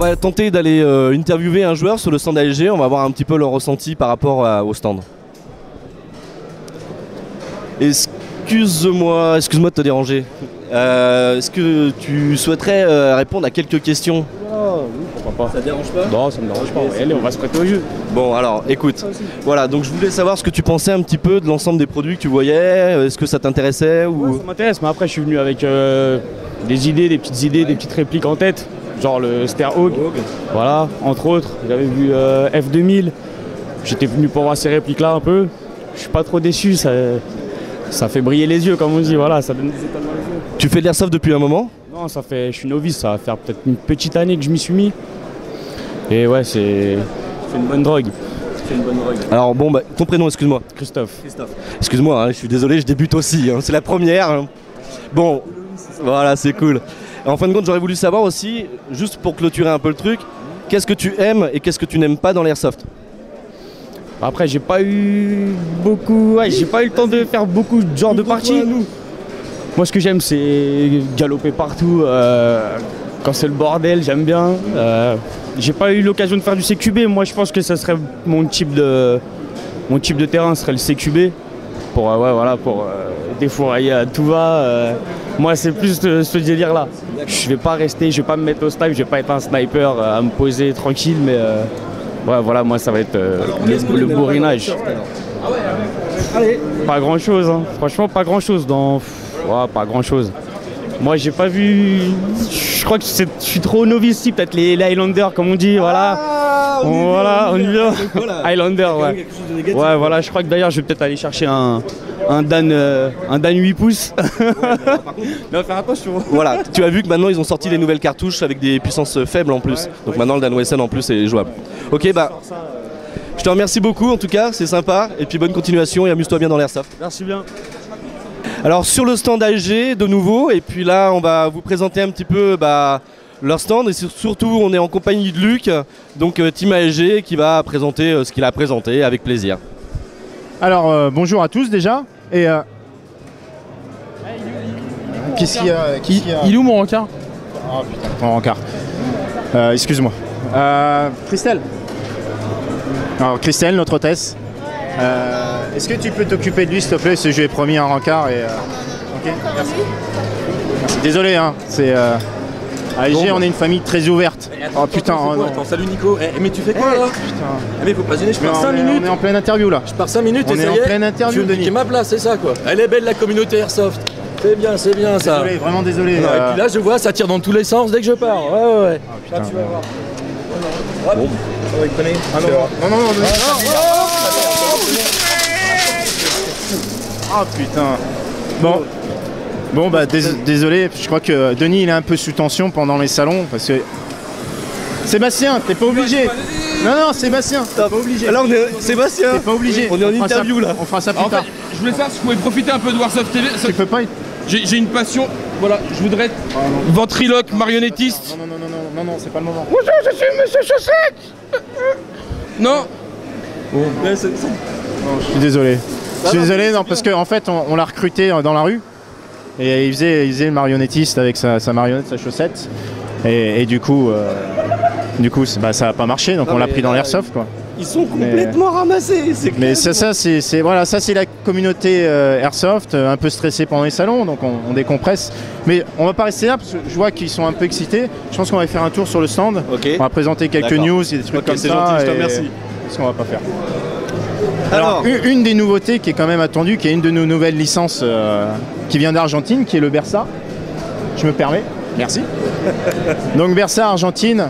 va tenter d'aller interviewer un joueur sur le stand ASG, on va voir un petit peu leur ressenti par rapport au stand. Excuse-moi de te déranger. Est-ce que tu souhaiterais répondre à quelques questions? Oui, pourquoi pas. Ça te dérange pas? Non, ça me dérange pas. Allez, on va se prêter au jeu. Bon, alors, écoute. Voilà, donc je voulais savoir ce que tu pensais un petit peu de l'ensemble des produits que tu voyais. Est-ce que ça t'intéressait ou... Ouais, ça m'intéresse, mais après, je suis venu avec des idées, des petites répliques en tête. Genre le Starhawk. Voilà, entre autres. J'avais vu F2000. J'étais venu pour voir ces répliques-là un peu. Je suis pas trop déçu. Ça fait briller les yeux, comme on dit. Voilà, ça donne des étoiles dans les yeux. Tu fais de l'airsoft depuis un moment? Non, je suis novice, ça va faire peut-être une petite année que je m'y suis mis. Et ouais, c'est une bonne drogue. C'est une bonne drogue. Alors bon, bah, ton prénom, excuse-moi. Christophe. Excuse-moi, hein, je suis désolé, je débute aussi, hein, c'est la première. Hein. Bon, voilà, c'est cool. En fin de compte, j'aurais voulu savoir aussi, juste pour clôturer un peu le truc, qu'est-ce que tu aimes et qu'est-ce que tu n'aimes pas dans l'airsoft? Après, j'ai pas eu beaucoup... Ouais, j'ai pas eu le temps de faire beaucoup de genres de parties. Moi, ce que j'aime, c'est galoper partout. Quand c'est le bordel, j'aime bien. J'ai pas eu l'occasion de faire du CQB. Moi, je pense que ça serait mon type de terrain serait le CQB. Pour, ouais, voilà, pour défourailler à tout va. Moi, c'est plus ce délire-là. Je vais pas rester, je vais pas me mettre au snipe, je vais pas être un sniper à me poser tranquille, mais ouais, voilà, moi, ça va être le bourrinage. Allez. Pas grand-chose, hein. Franchement, pas grand-chose dans... Ouais, pas grand-chose. Moi, j'ai pas vu... Je crois que je suis trop novice ici, peut-être les Highlanders, comme on dit, voilà. On y vient. Highlander, ouais. Ouais, voilà, je crois que d'ailleurs, je vais peut-être aller chercher un Dan 8 pouces. Non, faire attention. Voilà, tu as vu que maintenant, ils ont sorti les nouvelles cartouches avec des puissances faibles en plus. Donc maintenant, le Dan Wesson en plus est jouable. Ok, bah... Je te remercie beaucoup en tout cas, c'est sympa. Et puis bonne continuation et amuse-toi bien dans l'airsoft. Merci bien. Alors sur le stand ASG de nouveau, et puis là on va vous présenter un petit peu leur stand et surtout on est en compagnie de Luc, donc Team ASG qui va présenter ce qu'il a présenté avec plaisir. Alors bonjour à tous déjà. Et qu'est-ce qu'il y a, Il est où mon rencard? Oh putain, ton rencard. Excuse-moi. Christelle. Alors Christelle, notre hôtesse. Est-ce que tu peux t'occuper de lui s'il te plaît? Parce que je lui ai promis un rencard et... Ok, merci. Merci. Désolé, hein, c'est... À ASG, on est une famille très ouverte. Attends, putain, attends, salut Nico. Mais tu fais quoi là? Putain. Mais faut pas gêner, je pars 5 minutes. On est en pleine interview là. Je pars 5 minutes on et ça est en y est. pleine interview, Denis. C'est ma place, c'est ça quoi. Elle est belle la communauté Airsoft. C'est bien ça. Désolé, vraiment désolé. Non, et puis là, je vois, ça tire dans tous les sens dès que je pars. Ouais. Ah, putain, là, tu vas voir. Bon. Ah non. Ah putain. Bon bah désolé, je crois que Denis il est un peu sous tension pendant les salons parce que... Sébastien, t'es pas obligé. Non, Sébastien, t'es pas obligé. Alors Sébastien, t'es pas obligé. On est en interview là. On fera ça plus tard. Je voulais savoir si je pouvais profiter un peu de Warsoft TV. Tu peux pas... J'ai une passion, voilà, je voudrais être ventriloque, marionnettiste. Non, c'est pas le moment. Bonjour, je suis Monsieur Chaussette. Non. Non, je suis désolé. Non, parce qu'en fait, on l'a recruté dans la rue. Et il faisait le marionnettiste avec sa marionnette, sa chaussette. Et du coup, ça n'a pas marché, donc on l'a pris dans l'airsoft, quoi. Ils sont complètement ramassés. Mais ça c'est la communauté airsoft, un peu stressée pendant les salons, donc on décompresse. Mais on va pas rester là parce que je vois qu'ils sont un peu excités. Je pense qu'on va faire un tour sur le stand. Okay. On va présenter quelques news et des trucs comme ça. C'est gentil, je te remercie. C'est ce qu'on va pas faire. Alors, une des nouveautés qui est quand même attendue, qui est une de nos nouvelles licences qui vient d'Argentine, qui est le Bersa. Je me permets, merci. Donc Bersa Argentine,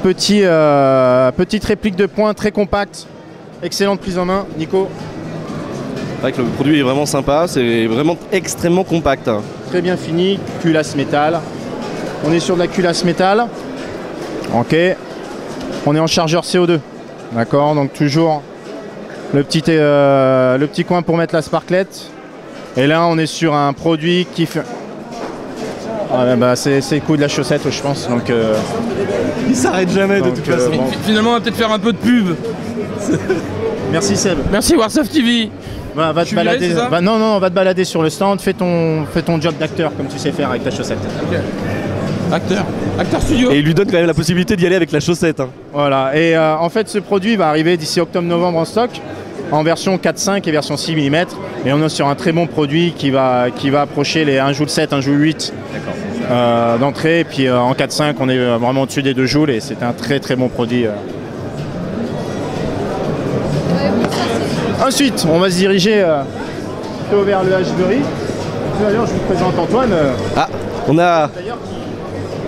petite réplique de poing très compacte, excellente prise en main. Nico? C'est vrai que le produit est vraiment sympa, c'est vraiment extrêmement compact. Très bien fini, culasse métal. On est sur de la culasse métal. Ok. On est en chargeur CO2. D'accord, donc toujours le petit coin pour mettre la sparklette. Et là on est sur un produit qui fait... c'est le coup de la chaussette je pense. Donc, il s'arrête jamais de toute façon. Finalement on va peut-être faire un peu de pub. Merci Seb. Merci Warsoft TV. Va te balader. Non, va te balader sur le stand, fais ton job d'acteur comme tu sais faire avec ta chaussette. Okay. Acteur studio. Et il lui donne quand même la possibilité d'y aller avec la chaussette. Hein. Voilà, et en fait ce produit va arriver d'ici octobre-novembre en stock, en version 4.5 et version 6 mm. Et on est sur un très bon produit qui va approcher les 1 joule 7, 1 joule 8 d'entrée. Et puis en 4.5 on est vraiment au-dessus des 2 joules et c'est un très très bon produit. Ensuite, on va se diriger vers le H-Bury. D'ailleurs, je vous présente Antoine. Ah, on a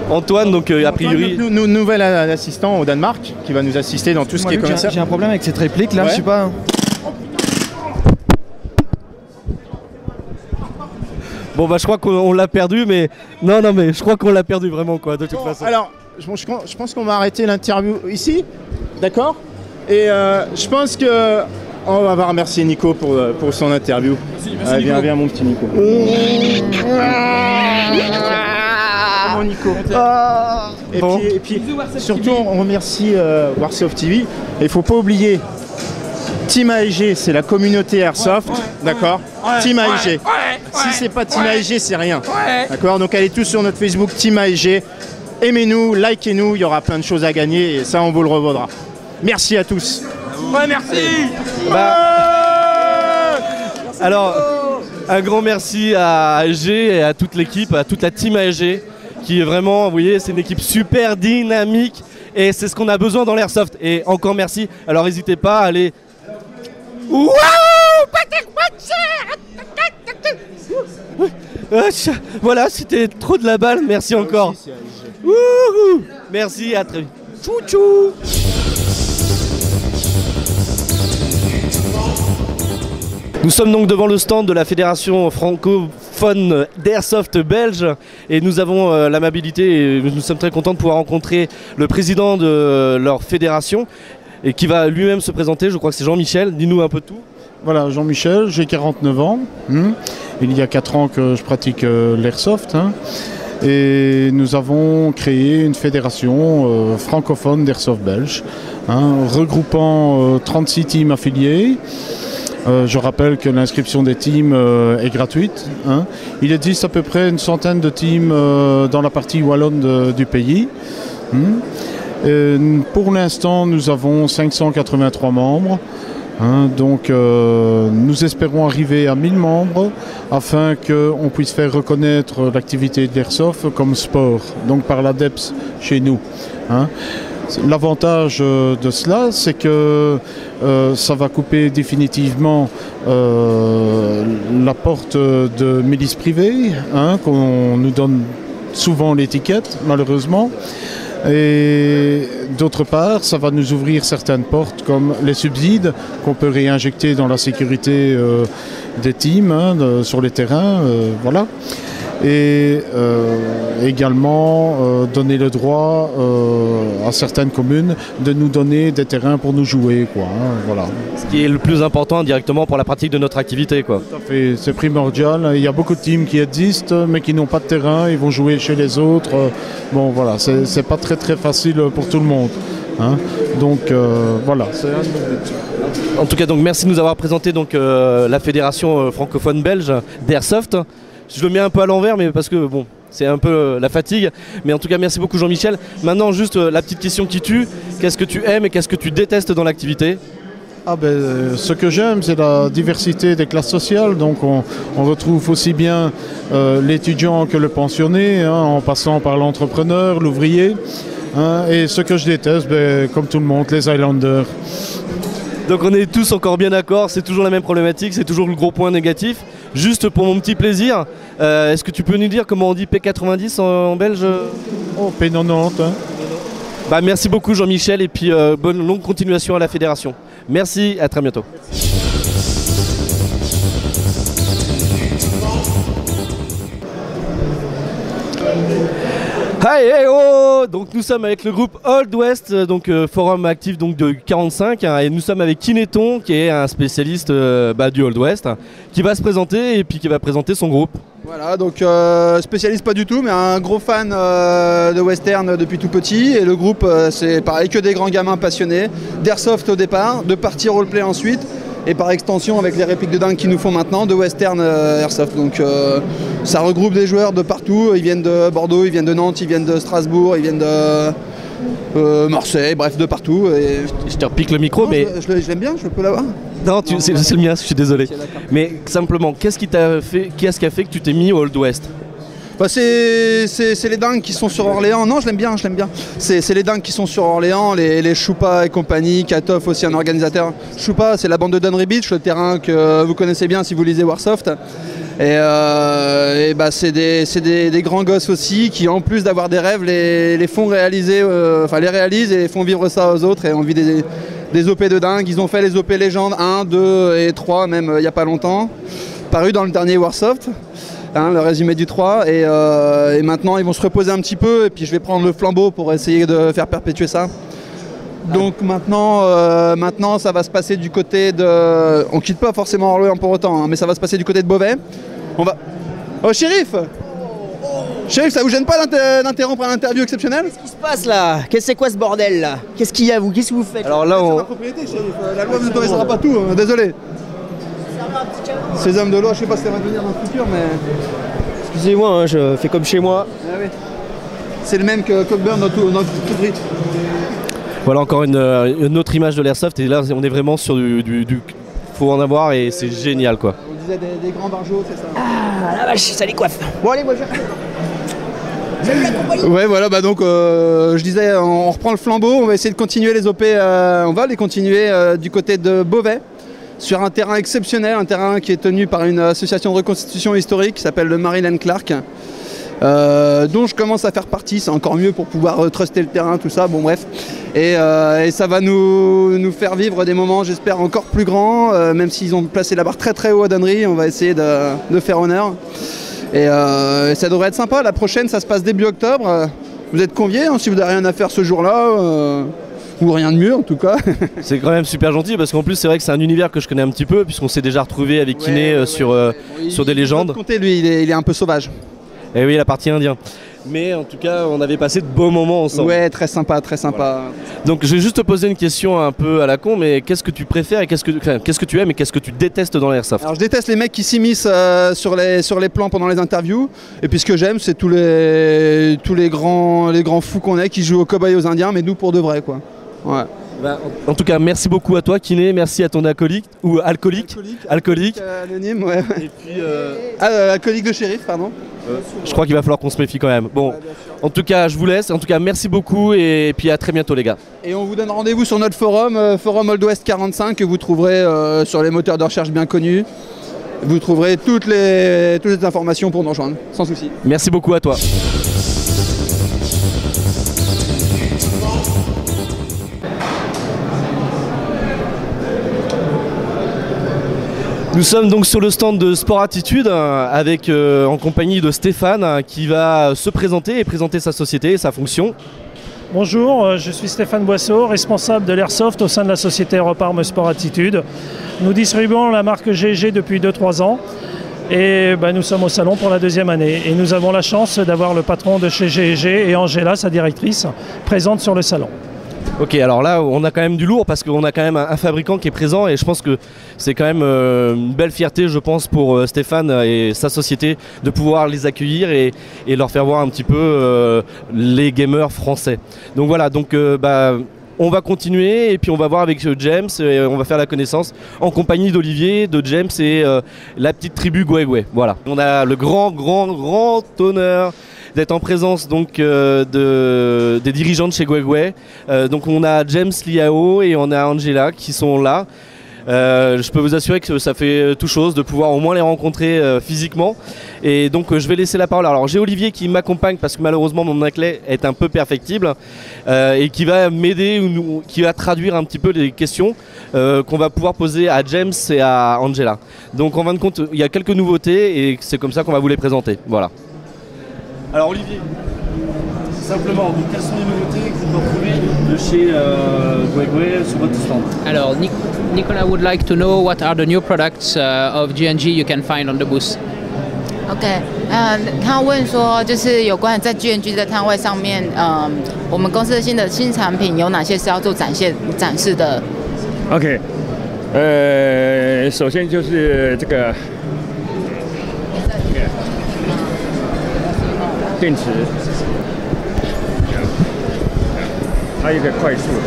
Antoine, donc a priori... Nouvel assistant au Danemark, qui va nous assister dans tout ce qui est commercial. J'ai un problème avec cette réplique là, Ouais. je sais pas. Bon bah je crois qu'on l'a perdu, mais... Non, mais je crois qu'on l'a perdu vraiment, quoi, de toute façon. Alors, je pense qu'on va arrêter l'interview ici, d'accord? Et je pense que... On va remercier Nico pour son interview. Merci, Nico. Viens mon petit Nico. Comment Nico? Et Bon. puis surtout on remercie Warsoft TV. Et il faut pas oublier Team AEG, c'est la communauté Airsoft, d'accord? Team AEG. Si c'est pas Team AEG, c'est rien. D'accord? Donc allez tous sur notre Facebook Team AEG. Aimez-nous, likez-nous, il y aura plein de choses à gagner et ça on vous le revaudra. Merci à tous. Ouais, merci. Alors, un grand merci à AEG et à toute l'équipe, à toute la team AEG, qui est vraiment, vous voyez, c'est une équipe super dynamique et c'est ce qu'on a besoin dans l'airsoft. Et encore merci. Alors n'hésitez pas à aller... Waouh! Voilà, c'était trop de la balle. Merci encore. Wouhou! Merci, à très vite. Tchou tchou! Nous sommes donc devant le stand de la fédération francophone d'Airsoft belge et nous avons l'amabilité et nous sommes très contents de pouvoir rencontrer le président de leur fédération et qui va lui-même se présenter. Je crois que c'est Jean-Michel. Dis-nous un peu tout. Voilà, Jean-Michel, j'ai 49 ans. Il y a 4 ans que je pratique l'airsoft. Et nous avons créé une fédération francophone d'airsoft belge, regroupant 36 teams affiliés. Je rappelle que l'inscription des teams est gratuite. Il existe à peu près une centaine de teams dans la partie wallonne du pays. Pour l'instant, nous avons 583 membres. Donc nous espérons arriver à 1000 membres afin qu'on puisse faire reconnaître l'activité de l'airsoft comme sport, donc par l'ADEPS chez nous. L'avantage de cela, c'est que ça va couper définitivement la porte de milices privées, qu'on nous donne souvent l'étiquette, malheureusement. Et d'autre part, ça va nous ouvrir certaines portes comme les subsides qu'on peut réinjecter dans la sécurité des teams sur les terrains. Voilà. Et également donner le droit à certaines communes de nous donner des terrains pour nous jouer, quoi, voilà. Ce qui est le plus important directement pour la pratique de notre activité, quoi. Tout à fait, c'est primordial. Il y a beaucoup de teams qui existent mais qui n'ont pas de terrain, ils vont jouer chez les autres. Bon voilà, c'est pas très facile pour tout le monde. Donc voilà, c'est un de nos buts. En tout cas, donc merci de nous avoir présenté donc la fédération francophone belge d'Airsoft. Je le mets un peu à l'envers, mais parce que bon, c'est un peu la fatigue. Mais en tout cas, merci beaucoup Jean-Michel. Maintenant, juste la petite question qui tue. Qu'est-ce que tu aimes et qu'est-ce que tu détestes dans l'activité ? Ce que j'aime, c'est la diversité des classes sociales. Donc on retrouve aussi bien l'étudiant que le pensionné, en passant par l'entrepreneur, l'ouvrier. Et ce que je déteste, comme tout le monde, les Highlanders. Donc on est tous encore bien d'accord, c'est toujours la même problématique, c'est toujours le gros point négatif. Juste pour mon petit plaisir, est-ce que tu peux nous dire comment on dit P90 en belge ? Oh, P90. Bah, merci beaucoup Jean-Michel et puis bonne longue continuation à la fédération. Merci, à très bientôt. Hey, hey, oh. Donc nous sommes avec le groupe Old West, donc forum actif donc de 45 et nous sommes avec Kineton qui est un spécialiste du Old West qui va se présenter et puis qui va présenter son groupe. Voilà, donc spécialiste pas du tout, mais un gros fan de western depuis tout petit. Et le groupe, c'est pareil, que des grands gamins passionnés, d'airsoft au départ, de partie roleplay ensuite. et par extension avec les répliques de dingue qu'ils nous font maintenant de Western Airsoft. Donc ça regroupe des joueurs de partout, ils viennent de Bordeaux, ils viennent de Nantes, ils viennent de Strasbourg, ils viennent de Marseille, bref de partout. Et... Je te repique le micro, non, mais... Je l'aime bien, je peux l'avoir. Non, c'est le mien, je suis désolé. Mais simplement, qu'est-ce qui a fait que tu t'es mis au Old West? Bah c'est les dingues qui sont sur Orléans. Non, je l'aime bien. C'est les dingues qui sont sur Orléans, les Choupa et compagnie, Katov aussi un organisateur. Choupa, c'est la bande de Dunry Beach, le terrain que vous connaissez bien si vous lisez Warsoft. Et bah c'est des grands gosses aussi qui, en plus d'avoir des rêves, les font réaliser, les réalisent et font vivre ça aux autres. Et on vit des OP de dingue. Ils ont fait les OP légendes 1, 2 et 3 même il n'y a pas longtemps, paru dans le dernier Warsoft. Le résumé du 3 et maintenant ils vont se reposer un petit peu et puis je vais prendre le flambeau pour essayer de faire perpétuer ça. Donc maintenant ça va se passer du côté de... On quitte pas forcément Orléans pour autant, mais ça va se passer du côté de Beauvais. On va... Oh shérif, ça vous gêne pas d'interrompre un interview exceptionnel? Qu'est-ce qui se passe là? C'est quoi ce bordel là? Qu'est-ce qu'il y a vous? Qu'est-ce que vous faites? Alors là C'est ma propriété shérif, la loi ne autorisera pas tout, désolé. Ces hommes de loi, je sais pas si ça va devenir dans le futur, mais... Excusez-moi, je fais comme chez moi. Ah oui. C'est le même que Cockburn, notre ouvrier. Voilà encore une autre image de l'Airsoft, et là on est vraiment sur du faut en avoir et c'est génial quoi. On disait des grands barjots, c'est ça? Ah la vache, ça décoiffe. Bon allez, moi je... Ouais voilà, bah donc je disais, on reprend le flambeau, on va essayer de continuer les OP, on va les continuer du côté de Beauvais, sur un terrain exceptionnel, un terrain qui est tenu par une association de reconstitution historique qui s'appelle le Maryland Clark, dont je commence à faire partie. C'est encore mieux pour pouvoir truster le terrain, tout ça, bon bref. Et ça va nous faire vivre des moments, j'espère, encore plus grands, même s'ils ont placé la barre très très haut à Dunry, on va essayer de faire honneur. Et ça devrait être sympa. La prochaine, ça se passe début octobre. Vous êtes conviés, hein, si vous n'avez rien à faire ce jour-là. Ou rien de mieux en tout cas. C'est quand même super gentil parce qu'en plus c'est vrai que c'est un univers que je connais un petit peu puisqu'on s'est déjà retrouvé avec Kiné sur des légendes. Comptez, lui, il est un peu sauvage. Et oui, la partie indien. Mais en tout cas, on avait passé de beaux moments ensemble. Ouais, très sympa, très sympa. Voilà. Donc je vais juste te poser une question un peu à la con, mais qu'est-ce que tu préfères et qu'est-ce que tu aimes et qu'est-ce que tu détestes dans l'Airsoft? Alors je déteste les mecs qui s'immiscent sur les plans pendant les interviews. Et puis ce que j'aime, c'est tous les grands fous qu'on est qui jouent aux cow-boys et aux indiens, mais nous pour de vrai quoi. Ouais. Bah, en tout cas, merci beaucoup à toi, Kiné. Merci à ton alcoolique ou alcoolique. Anonyme, ouais. Et puis, alcoolique de shérif, pardon. Je crois qu'il va falloir qu'on se méfie quand même. Bon, en tout cas, je vous laisse. En tout cas, merci beaucoup et puis à très bientôt, les gars. Et on vous donne rendez-vous sur notre forum, forum Old West 45, que vous trouverez sur les moteurs de recherche bien connus. Vous trouverez toutes les informations pour nous rejoindre, sans souci. Merci beaucoup à toi. Nous sommes donc sur le stand de Sport Attitude avec, en compagnie de Stéphane qui va se présenter et présenter sa société et sa fonction. Bonjour, je suis Stéphane Boisseau, responsable de l'Airsoft au sein de la société Europarm Sport Attitude. Nous distribuons la marque GG depuis 2-3 ans et nous sommes au salon pour la 2e année. Et nous avons la chance d'avoir le patron de chez GG et Angela, sa directrice, présente sur le salon. Ok, alors là on a quand même du lourd parce qu'on a quand même un fabricant qui est présent et je pense que c'est quand même une belle fierté, je pense, pour Stéphane et sa société de pouvoir les accueillir et leur faire voir un petit peu les gamers français. Donc voilà, donc on va continuer et puis on va voir avec James et on va faire la connaissance en compagnie d'Olivier, de James et la petite tribu Gwegwe. Voilà, on a le grand honneur d'être en présence donc des dirigeants de chez Gwegwe. Donc on a James Liao et on a Angela qui sont là. Je peux vous assurer que ça fait tout chose de pouvoir au moins les rencontrer physiquement. Et donc je vais laisser la parole. Alors j'ai Olivier qui m'accompagne parce que malheureusement mon anglais est un peu perfectible et qui va m'aider ou qui va traduire un petit peu les questions qu'on va pouvoir poser à James et à Angela. Donc en fin de compte, il y a quelques nouveautés et c'est comme ça qu'on va vous les présenter. Voilà. Alors Olivier, simplement, quelles sont les nouveautés que vous retrouvez de chez Gwegwe sur votre stand? Alors Nicolas would like to know what are the new products of G&G you can find on the booth. OK， 他问说就是有关在 G&G 的摊位上面，我们公司的新产品有哪些是要做展示的 OK，首先就是这个电池，还有一个快速的。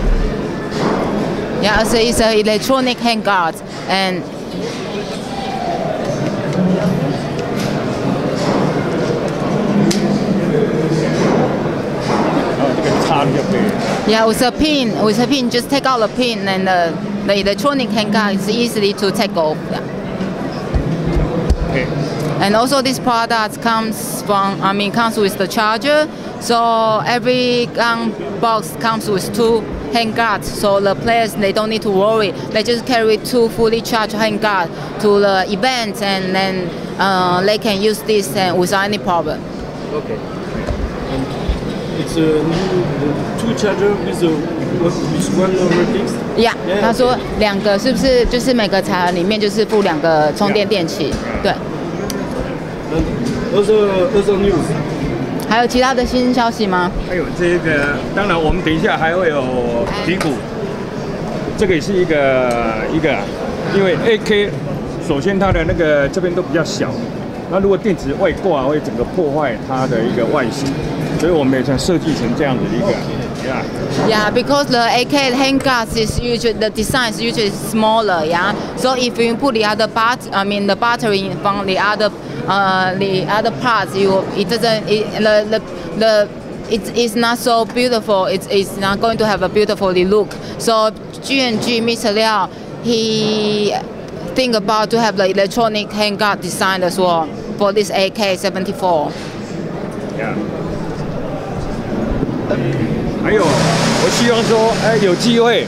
Yeah, so it's an electronic handguard and yeah, with a pin, just take out the pin and the electronic handguard is easily to take off. Yeah. Okay. And also this product comes with the charger. So every gun box comes with 2 handguards. So the players, they don't need to worry. They just carry 2 fully charged handguards to the event, and then they can use this without any problem. Okay. It's a new 2 charger with one replace. Yeah， 他说2个是不是就是每个彩盒里面就是附2个充电电器？对。Other news。还有其他的新消息吗？还有这个，当然我们等一下还会有皮鼓，这个也是一个，因为 AK 首先它的那个这边都比较小，那如果电池外挂会整个破坏它的一个外形，所以我们也想设计成这样的一个。Yeah, because the AK handguards is usually the design is usually smaller. Yeah, so if you put the other the battery from the other parts, it's not so beautiful. It's not going to have a beautiful look. So G&G Mr. Liao, he think about to have the electronic handguard design as well for this AK-74. Yeah. 还有，我希望说，有机会，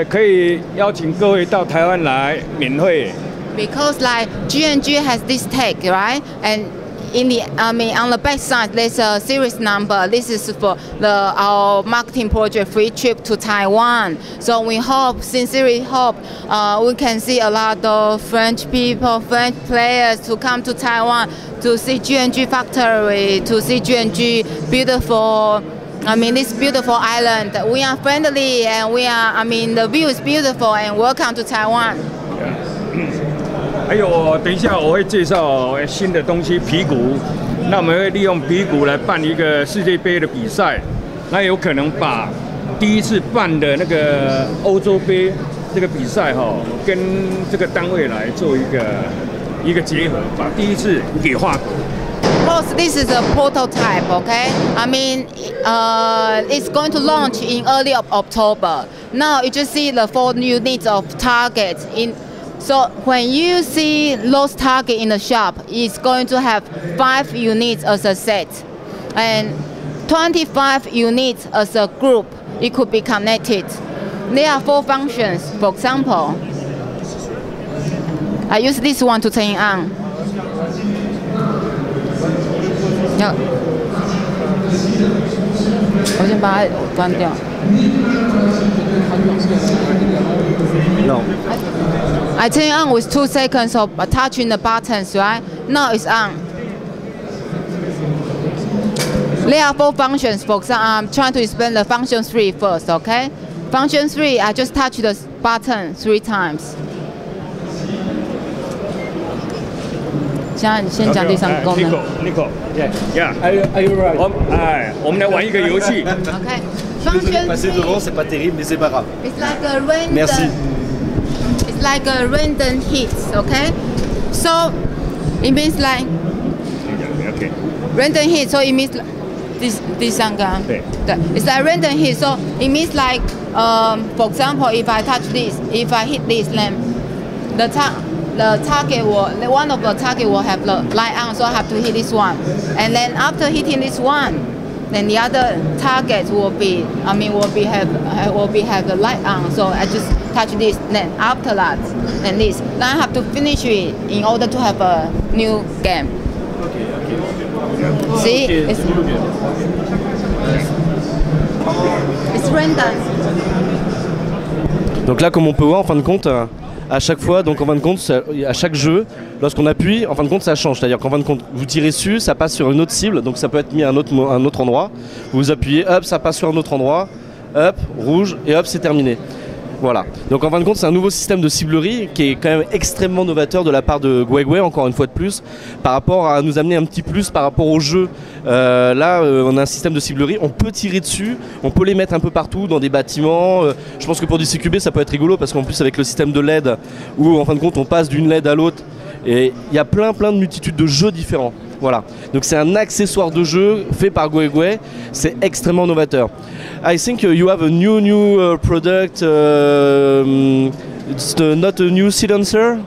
可以邀请各位到台湾来免费。Because like G&G has this tag, right? And on the back side, there's a series number. This is for our marketing project, free trip to Taiwan. So we sincerely hope, we can see a lot of French people, French players to come to Taiwan to see G&G factory, to see G&G beautiful. This beautiful island. We are friendly and the view is beautiful, and welcome to Taiwan. 还有，等一下我会介绍新的东西，皮鼓。那我们会利用皮鼓来办一个世界杯的比赛。那有可能把第一次办的那个欧洲杯这个比赛跟这个单位来做一个结合，把第一次给法国。Of course, this is a prototype, okay? It's going to launch in early October. Now you just see the 4 units of targets. So when you see those targets in the shop, it's going to have 5 units as a set, and 25 units as a group. It could be connected. There are 4 functions. For example, I use this one to turn on. No. 我先把它关掉。No. I turn it on with 2 seconds of touching the buttons, right? Now it's on. There are 4 functions. For example, I'm trying to explain the function 3 first, okay? Function 3, I just touch the button 3 times. 现在先讲第3个功能。Nico, yeah. Are you right? 我们来玩一个游戏。Okay. Passer devant, c'est pas terrible, mais c'est pas grave. It's like a random. Merci. It's like a random hit, okay? So it means like Okay. random hit. So it means this 3个。对。It's like random hit. So it means like for example, if I touch this, if I hit this, then the target one of the target will have the light on, so I have to hit this one, and then after hitting this one, then the other target will have the light on. So I just touch this, then after that, then this. Then I have to finish it in order to have a new game. Okay. See, it's random. Donc là, comme on peut voir, en fin de compte, à chaque fois, donc en fin de compte, à chaque jeu, lorsqu'on appuie, en fin de compte, ça change. C'est-à-dire qu'en fin de compte, vous tirez dessus, ça passe sur une autre cible, donc ça peut être mis à un autre endroit. Vous appuyez, hop, ça passe sur un autre endroit, hop, rouge, et hop, c'est terminé. Voilà. Donc en fin de compte, c'est un nouveau système de ciblerie qui est quand même extrêmement novateur de la part de Guegui, encore une fois de plus, par rapport à nous amener un petit plus par rapport au jeu. Là, on a un système de ciblerie, on peut tirer dessus, on peut les mettre un peu partout dans des bâtiments. Je pense que pour du CQB, ça peut être rigolo parce qu'en plus avec le système de LED, où en fin de compte, on passe d'une LED à l'autre, et il y a plein de multitudes de jeux différents. Voilà, donc c'est un accessoire de jeu fait par Guegui, c'est extrêmement novateur. I think you have a new product, it's not a new silencer?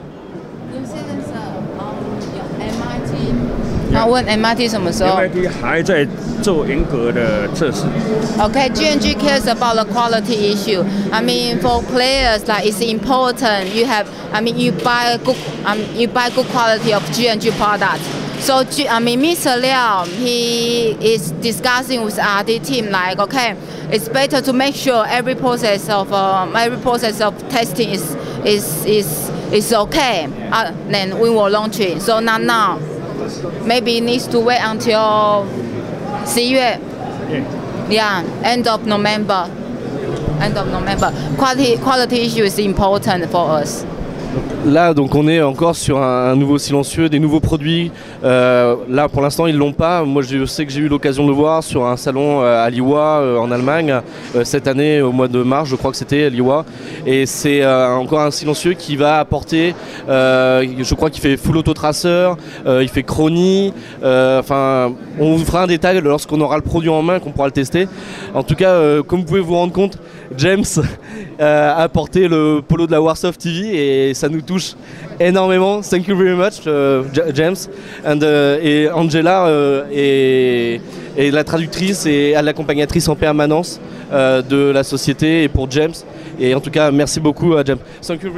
MIT 什么时候 MIT 还在做严格的测试。 Okay, G&G cares about the quality issue. I mean, for players, like it's important. You have, I mean, you buy good quality of G&G products. So, Mr. Liao, he is discussing with RD team like, okay, it's better to make sure every process of testing is okay. Then we will launch it. So not now. Maybe it needs to wait until 10月. Yeah, end of November. Quality issue is important for us. Là, donc on est encore sur un nouveau silencieux, des nouveaux produits. Là, pour l'instant, ils l'ont pas. Moi, je sais que j'ai eu l'occasion de le voir sur un salon à Liwa en Allemagne cette année, au mois de mars, je crois que c'était à Liwa. Et c'est encore un silencieux qui va apporter, je crois qu'il fait full autotraceur, il fait chronie. Enfin, on vous fera un détail lorsqu'on aura le produit en main, qu'on pourra le tester. En tout cas, comme vous pouvez vous rendre compte, James a apporté le polo de la Warsoft TV et ça nous touche énormément. Thank you very much, James. Et Angela est la traductrice et l'accompagnatrice en permanence de la société et pour James. Et en tout cas, merci beaucoup à James. Thank you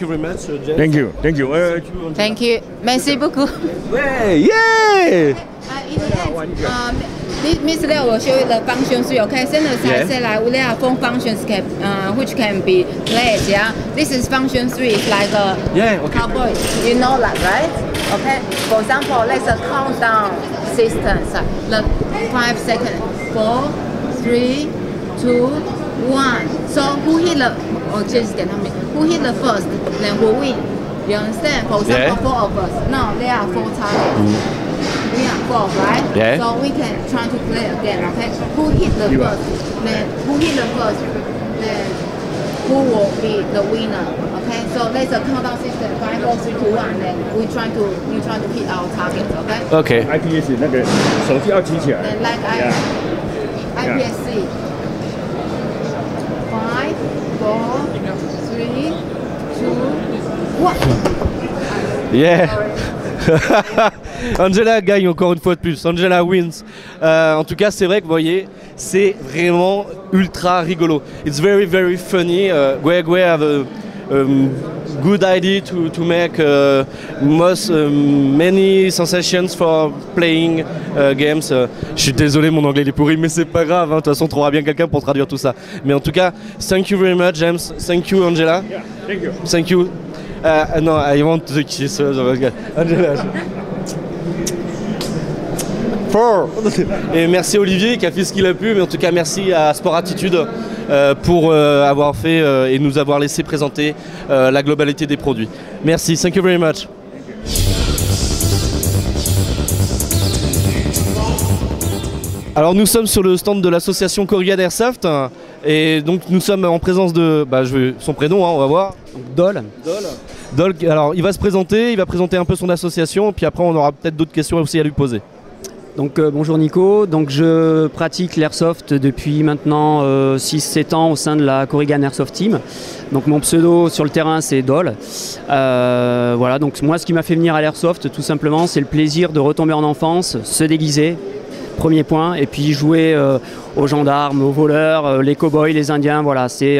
very much, James. Thank you. Thank you. Merci beaucoup. Yeah! Mr. Liao will show you the function tree. Okay, Sanders said like there are 4 functions which can be played. Yeah, this is function 3. It's like a cowboy. You know that, right? Okay. For example, let's a countdown system. So, the 5 seconds. 4, 3, 2, 1. So who hit the first, then who win. You understand? For example, 4 of us. No, there are 4 targets. We are 4, right? Yeah. So we can try to play again, okay? Who hit the first? Then who will be the winner? Okay? So there's a countdown system, 5, 4, 3, 2, 1. Then you try to hit our target, okay? Okay. IPS 那个手机要举起来。 Then like IPSC. 5, 4, 3, 2, 1. Yeah. Angela gagne encore une fois de plus. Angela wins. En tout cas, c'est vrai que vous voyez, c'est vraiment ultra rigolo. It's very funny. Guegui have a good idea to make many sensations for playing games. Je suis désolé, mon anglais est pourri, mais c'est pas grave. De toute façon, on trouvera bien quelqu'un pour traduire tout ça. Mais en tout cas, thank you very much, James. Thank you, Angela. Yeah, thank you. Thank you. No, I want the kiss. Angela. Et merci Olivier qui a fait ce qu'il a pu, mais en tout cas merci à Sport Attitude pour avoir fait et nous avoir laissé présenter la globalité des produits. Merci, thank you very much. Alors nous sommes sur le stand de l'association Korrigan Airsoft et donc nous sommes en présence de, son prénom, on va voir. Dol. Dol, alors il va se présenter, il va présenter un peu son association, puis après on aura peut-être d'autres questions aussi à lui poser. Donc bonjour Nico, donc je pratique l'airsoft depuis maintenant 6-7 ans au sein de la Korrigan Airsoft Team. Donc mon pseudo sur le terrain c'est Dol. Voilà, donc moi ce qui m'a fait venir à l'airsoft tout simplement c'est le plaisir de retomber en enfance, se déguiser, premier point, et puis jouer aux gendarmes, aux voleurs, les cow-boys, les indiens, voilà, c'est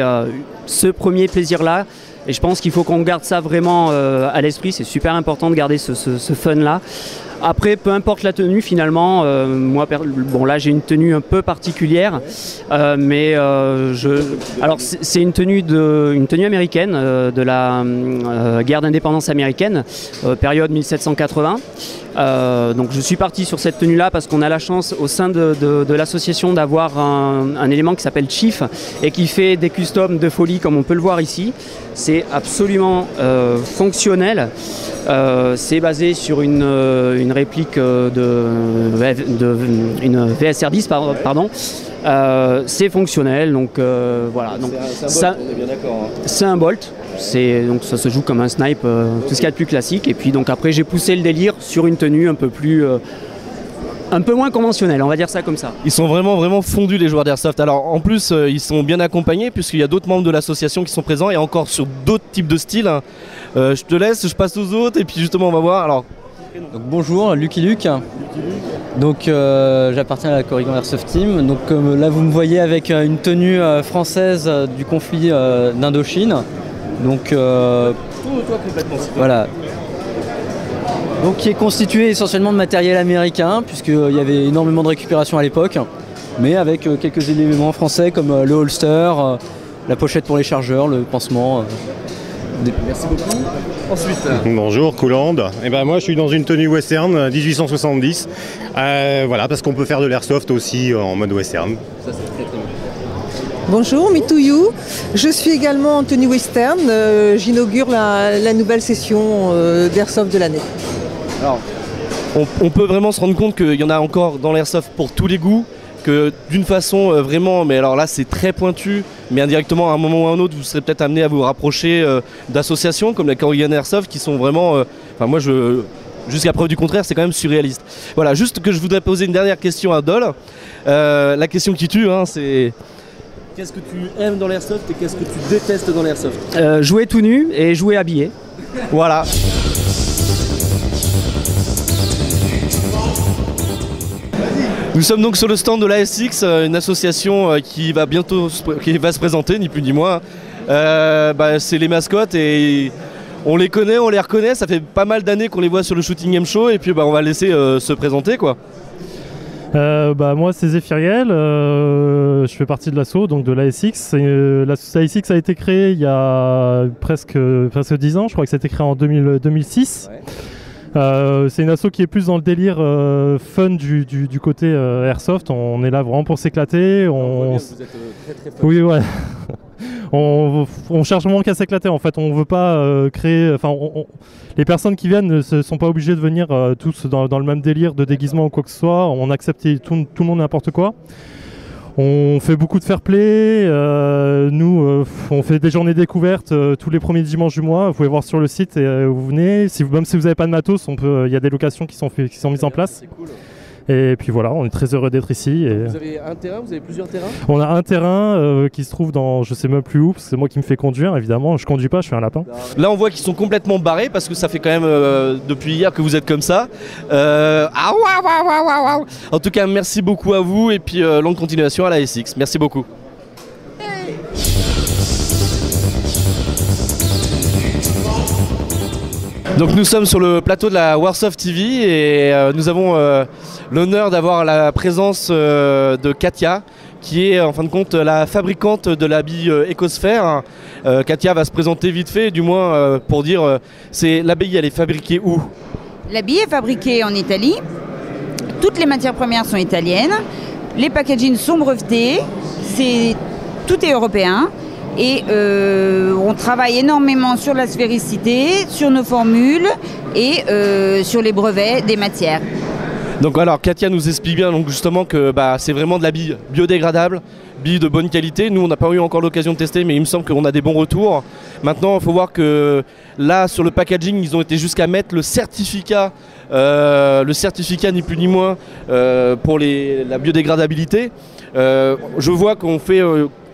ce premier plaisir là. Et je pense qu'il faut qu'on garde ça vraiment à l'esprit, c'est super important de garder ce fun là. Après, peu importe la tenue finalement, moi, bon là j'ai une tenue un peu particulière, mais alors c'est une tenue américaine de la guerre d'indépendance américaine, période 1780. Donc je suis parti sur cette tenue-là parce qu'on a la chance au sein de l'association d'avoir un élément qui s'appelle Chief et qui fait des customs de folie comme on peut le voir ici. C'est absolument fonctionnel. C'est basé sur une réplique une VSR10 pardon. C'est fonctionnel, donc voilà. Donc c'est un bolt. Donc ça se joue comme un snipe, tout ce qu'il y a de plus classique. Et puis donc après j'ai poussé le délire sur une tenue un peu moins conventionnelle, on va dire ça comme ça. Ils sont vraiment fondus les joueurs d'Airsoft. Alors en plus ils sont bien accompagnés puisqu'il y a d'autres membres de l'association qui sont présents et encore sur d'autres types de styles. Je te laisse, je passe aux autres et puis justement on va voir. Alors donc bonjour, Lucky Luke. Donc j'appartiens à la Corrigan Airsoft Team. Donc là vous me voyez avec une tenue française du conflit d'Indochine. Donc voilà. Donc qui est constitué essentiellement de matériel américain puisqu'il y avait énormément de récupération à l'époque, mais avec quelques éléments français comme le holster, la pochette pour les chargeurs, le pansement. Merci beaucoup. Ensuite. Bonjour, Coulande. Et ben moi je suis dans une tenue western 1870. Voilà, parce qu'on peut faire de l'airsoft aussi en mode western. Ça c'est très bien. Bonjour, me to you. Je suis également en tenue western. J'inaugure la nouvelle session d'Airsoft de l'année. Alors, on peut vraiment se rendre compte qu'il y en a encore dans l'Airsoft pour tous les goûts, que d'une façon vraiment, mais alors là c'est très pointu, mais indirectement à un moment ou à un autre vous serez peut-être amené à vous rapprocher d'associations comme la Corrigan Airsoft qui sont vraiment, moi jusqu'à preuve du contraire, c'est quand même surréaliste. Voilà, juste que je voudrais poser une dernière question à Dol. La question qui tue, c'est... Qu'est-ce que tu aimes dans l'airsoft et qu'est-ce que tu détestes dans l'airsoft? Jouer tout nu et jouer habillé. Voilà. Nous sommes donc sur le stand de l'ASX, une association qui va se présenter, ni plus ni moins. C'est les mascottes et on les connaît, on les reconnaît. Ça fait pas mal d'années qu'on les voit sur le Shooting Game Show et puis on va laisser se présenter quoi. Moi c'est Zéphiriel, je fais partie de l'asso, donc de l'ASX. L'ASX a été créée il y a presque 10 ans, je crois que ça a été créé en 2006. Ouais. C'est une asso qui est plus dans le délire fun du côté airsoft. On est là vraiment pour s'éclater. Vous êtes très fun. Oui, ouais. On cherche vraiment qu'à s'éclater en fait. On veut pas créer. Les personnes qui viennent ne sont pas obligées de venir tous dans le même délire de déguisement ou quoi que ce soit. On accepte tout le monde n'importe quoi. On fait beaucoup de fair play. Nous, on fait des journées découvertes tous les premiers dimanches du mois. Vous pouvez voir sur le site et vous venez. Même si vous n'avez pas de matos, il y a des locations qui sont mises en place. C'est cool. Et puis voilà, on est très heureux d'être ici. Et... Vous avez un terrain, vous avez plusieurs terrains? On a un terrain qui se trouve dans, je sais même plus où, parce que c'est moi qui me fais conduire, évidemment. Je conduis pas, je suis un lapin. Là, on voit qu'ils sont complètement barrés parce que ça fait quand même depuis hier que vous êtes comme ça. En tout cas, merci beaucoup à vous et puis longue continuation à la SX. Merci beaucoup. Donc nous sommes sur le plateau de la Warsoft TV et nous avons l'honneur d'avoir la présence de Katia qui est en fin de compte la fabricante de l'habit Ecosphère. Katia va se présenter vite fait, du moins pour dire l'habit elle est fabriquée où? L'habit est fabriqué en Italie, toutes les matières premières sont italiennes, les packagings sont brevetés, tout est européen. Et on travaille énormément sur la sphéricité, sur nos formules et sur les brevets des matières. Donc alors Katia nous explique bien donc justement que c'est vraiment de la bille biodégradable, bille de bonne qualité. Nous on n'a pas eu encore l'occasion de tester mais il me semble qu'on a des bons retours. Maintenant il faut voir que là sur le packaging ils ont été jusqu'à mettre le certificat ni plus ni moins pour la biodégradabilité. Je vois qu'on fait...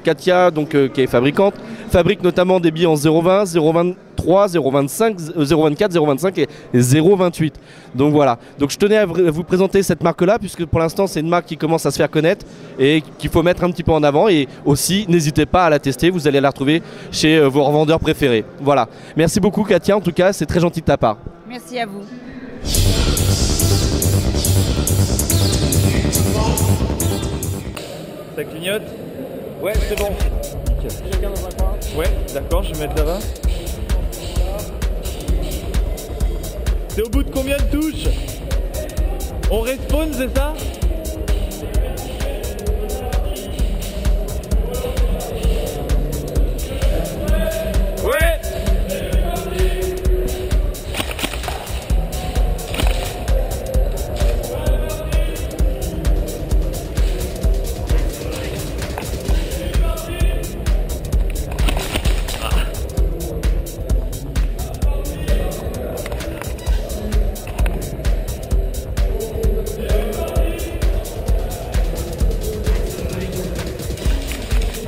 Katia, qui est fabricante, fabrique notamment des billes en 0,20, 0,23, 0,25, 0,24, 0,25 et 0,28. Donc voilà. Donc je tenais à vous présenter cette marque-là, puisque pour l'instant c'est une marque qui commence à se faire connaître et qu'il faut mettre un petit peu en avant. Et aussi, n'hésitez pas à la tester, vous allez la retrouver chez vos revendeurs préférés. Voilà. Merci beaucoup Katia, en tout cas, c'est très gentil de ta part. Merci à vous. Ça clignote? Ouais, c'est bon. Chacun dans un coin. Ouais, d'accord, je vais mettre là-bas. C'est au bout de combien de touches? On respawn, c'est ça? Ouais.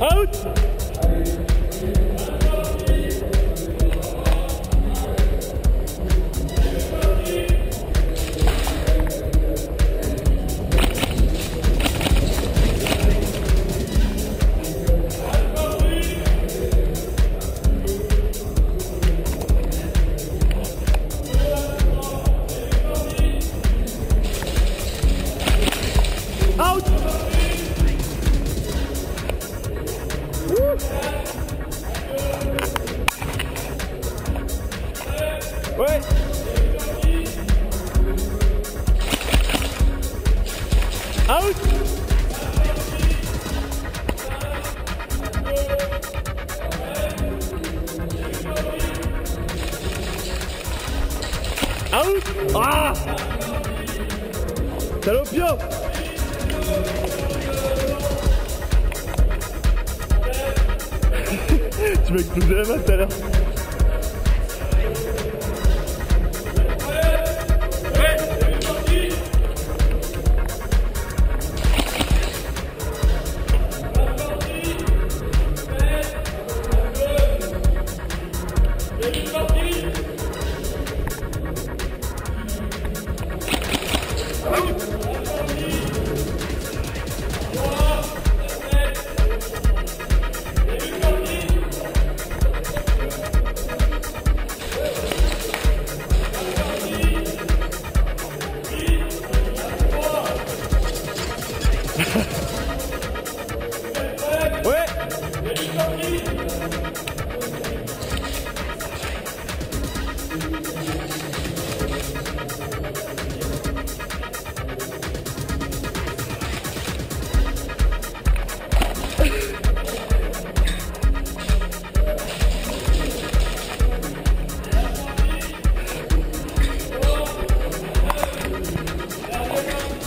Out! Out! Ouais. Out. Out. Ah. Salopio. Tu m'as explosé la main tout à l'heure. Ouais.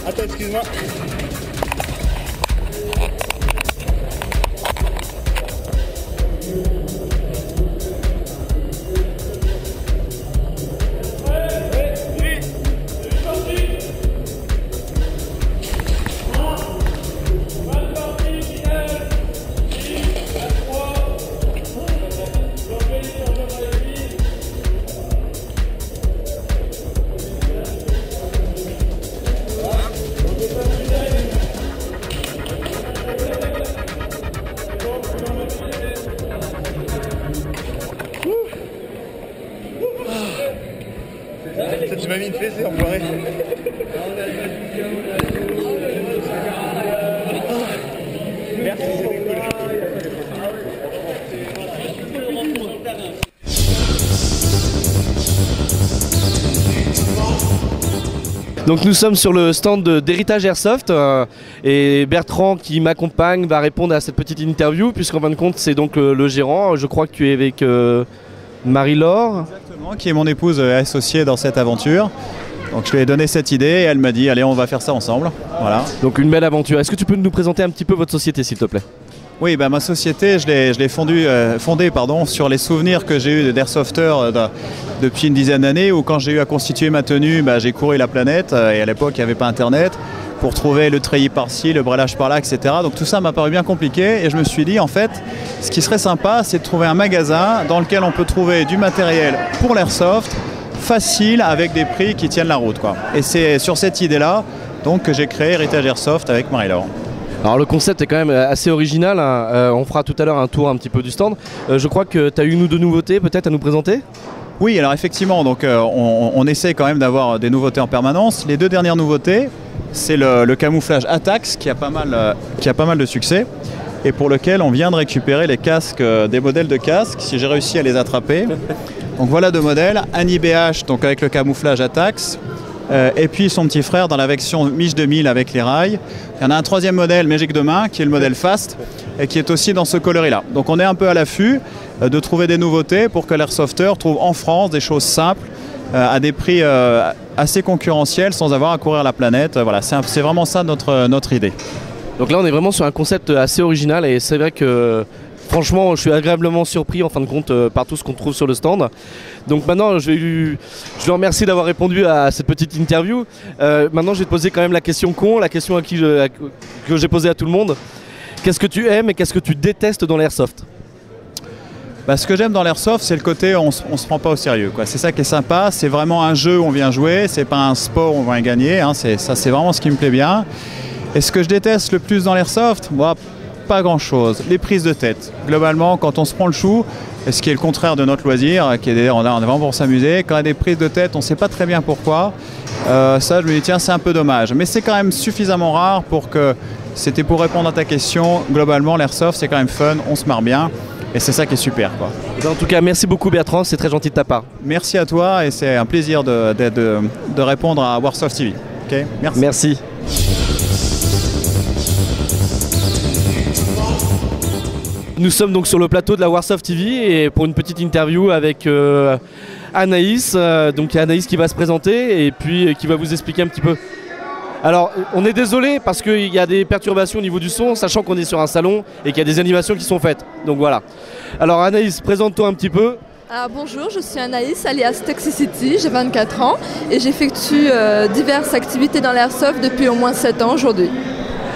Attends, excuse-moi. Tu m'as mis une fessée, enfoiré. Merci, c'était cool. Donc nous sommes sur le stand d'Héritage Airsoft et Bertrand qui m'accompagne va répondre à cette petite interview puisqu'en fin de compte c'est donc le gérant. Je crois que tu es avec Marie-Laure. Exactement, qui est mon épouse associée dans cette aventure. Donc je lui ai donné cette idée et elle m'a dit allez on va faire ça ensemble. Voilà. Donc une belle aventure. Est-ce que tu peux nous présenter un petit peu votre société s'il te plaît? Oui, bah, ma société, je l'ai fondée sur les souvenirs que j'ai eu d'Airsofter depuis une dizaine d'années où quand j'ai eu à constituer ma tenue, bah, j'ai couru la planète et à l'époque il n'y avait pas internet pour trouver le treillis par-ci, le brelage par-là, etc. Donc tout ça m'a paru bien compliqué et je me suis dit en fait ce qui serait sympa c'est de trouver un magasin dans lequel on peut trouver du matériel pour l'airsoft facile avec des prix qui tiennent la route, quoi. Et c'est sur cette idée-là donc que j'ai créé Héritage Airsoft avec Marie-Laure. Alors le concept est quand même assez original, hein. On fera tout à l'heure un tour un petit peu du stand. Je crois que tu as une ou deux nouveautés peut-être à nous présenter? Oui, alors effectivement, donc, on essaie quand même d'avoir des nouveautés en permanence. Les deux dernières nouveautés, c'est le camouflage Atax qui a pas mal de succès et pour lequel on vient de récupérer les casques, des modèles de casques, si j'ai réussi à les attraper. Donc voilà deux modèles, un IBH donc avec le camouflage Atax et puis son petit frère dans la version Mich 2000 avec les rails. Il y en a un troisième modèle Magic de main qui est le modèle Fast et qui est aussi dans ce coloris-là. Donc on est un peu à l'affût de trouver des nouveautés pour que l'airsofter trouve en France des choses simples à des prix assez concurrentiels sans avoir à courir la planète. Voilà, c'est vraiment ça notre idée. Donc là on est vraiment sur un concept assez original et c'est vrai que franchement je suis agréablement surpris en fin de compte par tout ce qu'on trouve sur le stand. Donc maintenant je vais lui remercier d'avoir répondu à cette petite interview. Maintenant je vais te poser quand même la question con, la question que j'ai posée à tout le monde. Qu'est-ce que tu aimes et qu'est-ce que tu détestes dans l'airsoft ? Ce que j'aime dans l'airsoft, c'est le côté on se prend pas au sérieux, quoi. C'est ça qui est sympa, c'est vraiment un jeu où on vient jouer, c'est pas un sport où on vient gagner, hein. C'est vraiment ce qui me plaît bien. Et ce que je déteste le plus dans l'airsoft, pas grand chose. Les prises de tête. Globalement, quand on se prend le chou, ce qui est le contraire de notre loisir, qui est d'ailleurs on est vraiment pour s'amuser, quand il y a des prises de tête, on ne sait pas très bien pourquoi. Ça, je me dis tiens, c'est un peu dommage. Mais c'est quand même suffisamment rare pour que c'était pour répondre à ta question. Globalement, l'airsoft, c'est quand même fun, on se marre bien. Et c'est ça qui est super, quoi. En tout cas, merci beaucoup Bertrand, c'est très gentil de ta part. Merci à toi et c'est un plaisir de répondre à Warsoft TV. Okay, merci. Merci. Nous sommes donc sur le plateau de la Warsoft TV et pour une petite interview avec Anaïs. Donc Anaïs qui va se présenter et puis qui va vous expliquer un petit peu. Alors on est désolé parce qu'il y a des perturbations au niveau du son, sachant qu'on est sur un salon et qu'il y a des animations qui sont faites. Donc voilà. Alors Anaïs, présente-toi un petit peu. Alors bonjour, je suis Anaïs alias Toxicity, j'ai 24 ans et j'effectue diverses activités dans l'airsoft depuis au moins 7 ans aujourd'hui.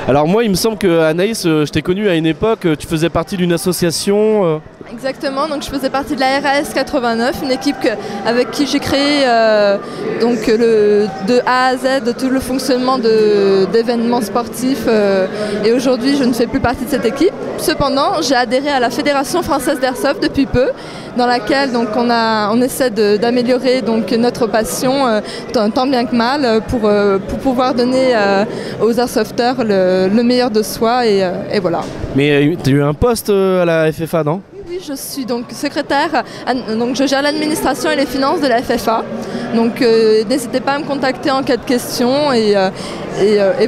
Alors moi il me semble que Anaïs, je t'ai connue à une époque, tu faisais partie d'une association... Exactement, donc je faisais partie de la RAS 89, une équipe avec qui j'ai créé de A à Z tout le fonctionnement d'événements sportifs et aujourd'hui je ne fais plus partie de cette équipe. Cependant, j'ai adhéré à la Fédération française d'airsoft depuis peu, dans laquelle donc, on essaie d'améliorer notre passion tant bien que mal pour pouvoir donner aux airsofters le meilleur de soi et voilà. Mais tu as eu un poste à la FFA, non ? Oui, je suis donc secrétaire, donc je gère l'administration et les finances de la FFA. Donc n'hésitez pas à me contacter en cas de questions et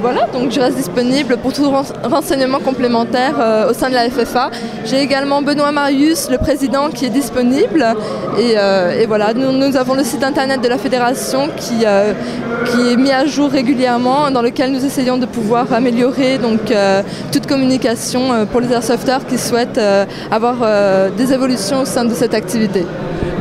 voilà, donc je reste disponible pour tout renseignement complémentaire au sein de la FFA. J'ai également Benoît Marius, le président, qui est disponible et voilà, nous avons le site internet de la fédération qui est mis à jour régulièrement, dans lequel nous essayons de pouvoir améliorer toute communication pour les airsofters qui souhaitent avoir des évolutions au sein de cette activité.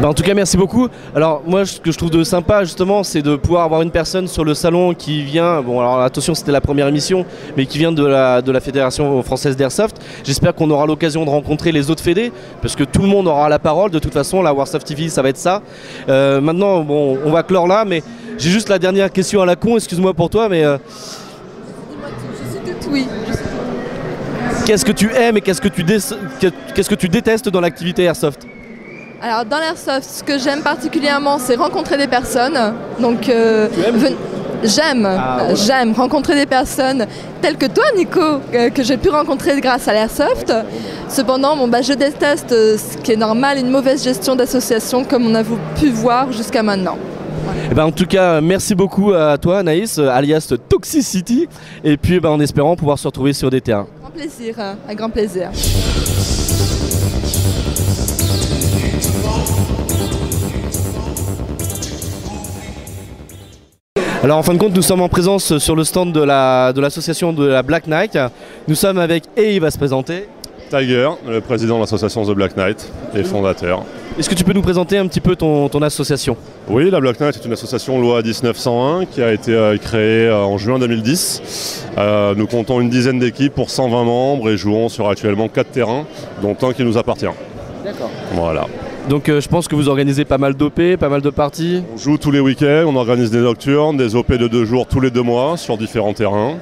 En tout cas merci beaucoup. Alors moi ce que je trouve de sympa justement c'est de pouvoir avoir une personne sur le salon qui vient, bon alors attention c'était la première émission, mais qui vient de la Fédération française d'airsoft. J'espère qu'on aura l'occasion de rencontrer les autres fédés, parce que tout le monde aura la parole, de toute façon la Warsoft TV ça va être ça. Maintenant bon, on va clore là, mais j'ai juste la dernière question à la con, excuse-moi pour toi, mais... Je suis toute oui. Qu'est-ce que tu aimes et qu'est-ce que tu détestes dans l'activité airsoft ? Alors dans l'airsoft, ce que j'aime particulièrement, c'est rencontrer des personnes. Donc j'aime rencontrer des personnes telles que toi, Nico, que j'ai pu rencontrer grâce à l'airsoft. Cependant, je déteste, ce qui est normal, une mauvaise gestion d'association comme on a pu voir jusqu'à maintenant. En tout cas, merci beaucoup à toi Anaïs, alias Toxicity, et puis en espérant pouvoir se retrouver sur des terrains. Grand plaisir, un grand plaisir. Alors en fin de compte, nous sommes en présence sur le stand de l'association de la Black Knight. Nous sommes avec, et il va se présenter. Tiger, le président de l'association The Black Knight et fondateur. Est-ce que tu peux nous présenter un petit peu ton association ? Oui, la Black Knight est une association loi 1901 qui a été créée en juin 2010. Nous comptons une dizaine d'équipes pour 120 membres et jouons sur actuellement 4 terrains, dont un qui nous appartient. D'accord. Voilà. Donc je pense que vous organisez pas mal d'OP, pas mal de parties. On joue tous les week-ends, on organise des nocturnes, des OP de 2 jours tous les 2 mois sur différents terrains.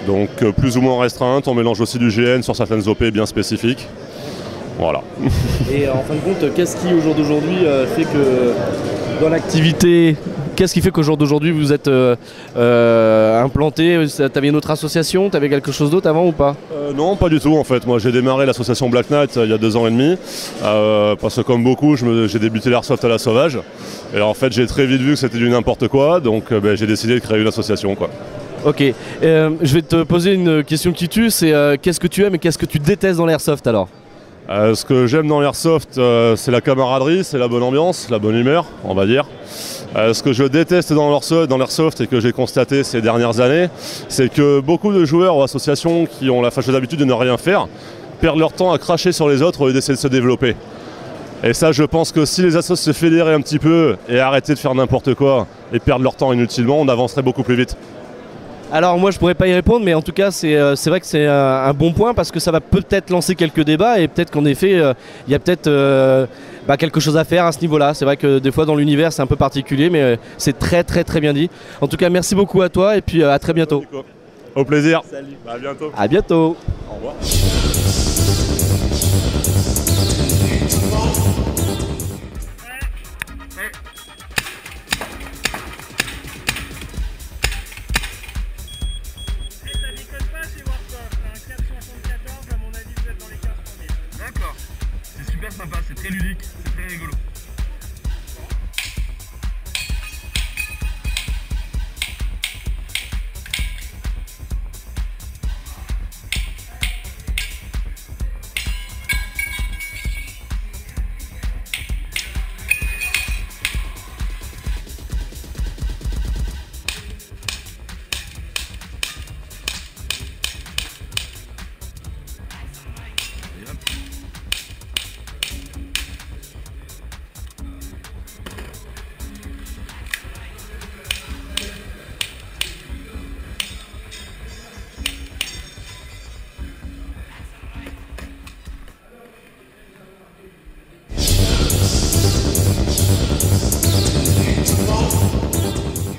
Donc plus ou moins restreinte, on mélange aussi du GN sur certaines OP bien spécifiques. Voilà. Et en fin de compte, qu'est-ce qui au jour d'aujourd'hui fait que dans l'activité qu'est-ce qui fait qu'au jour d'aujourd'hui vous êtes implanté? T'avais une autre association? T'avais quelque chose d'autre avant ou pas? Non, pas du tout en fait. Moi j'ai démarré l'association Black Knight il y a 2 ans et demi parce que comme beaucoup j'ai débuté l'airsoft à la sauvage et en fait j'ai très vite vu que c'était du n'importe quoi, donc j'ai décidé de créer une association quoi. Ok, je vais te poser une question qui tue, c'est qu'est-ce que tu aimes et qu'est-ce que tu détestes dans l'airsoft alors? Ce que j'aime dans l'airsoft, c'est la camaraderie, c'est la bonne ambiance, la bonne humeur, on va dire. Ce que je déteste dans l'airsoft et que j'ai constaté ces dernières années, c'est que beaucoup de joueurs ou associations qui ont la fâcheuse habitude de ne rien faire perdent leur temps à cracher sur les autres au lieu d'essayer de se développer. Et ça, je pense que si les assos se fédéraient un petit peu et arrêtaient de faire n'importe quoi et perdre leur temps inutilement, on avancerait beaucoup plus vite. Alors moi je pourrais pas y répondre, mais en tout cas c'est vrai que c'est un bon point parce que ça va peut-être lancer quelques débats et peut-être qu'en effet il y a peut-être quelque chose à faire à ce niveau-là. C'est vrai que des fois dans l'univers c'est un peu particulier, mais c'est très bien dit. En tout cas merci beaucoup à toi et puis à très bientôt. Au plaisir. Salut. À bientôt. À bientôt. Au revoir. C'est super sympa, c'est très ludique, c'est très rigolo.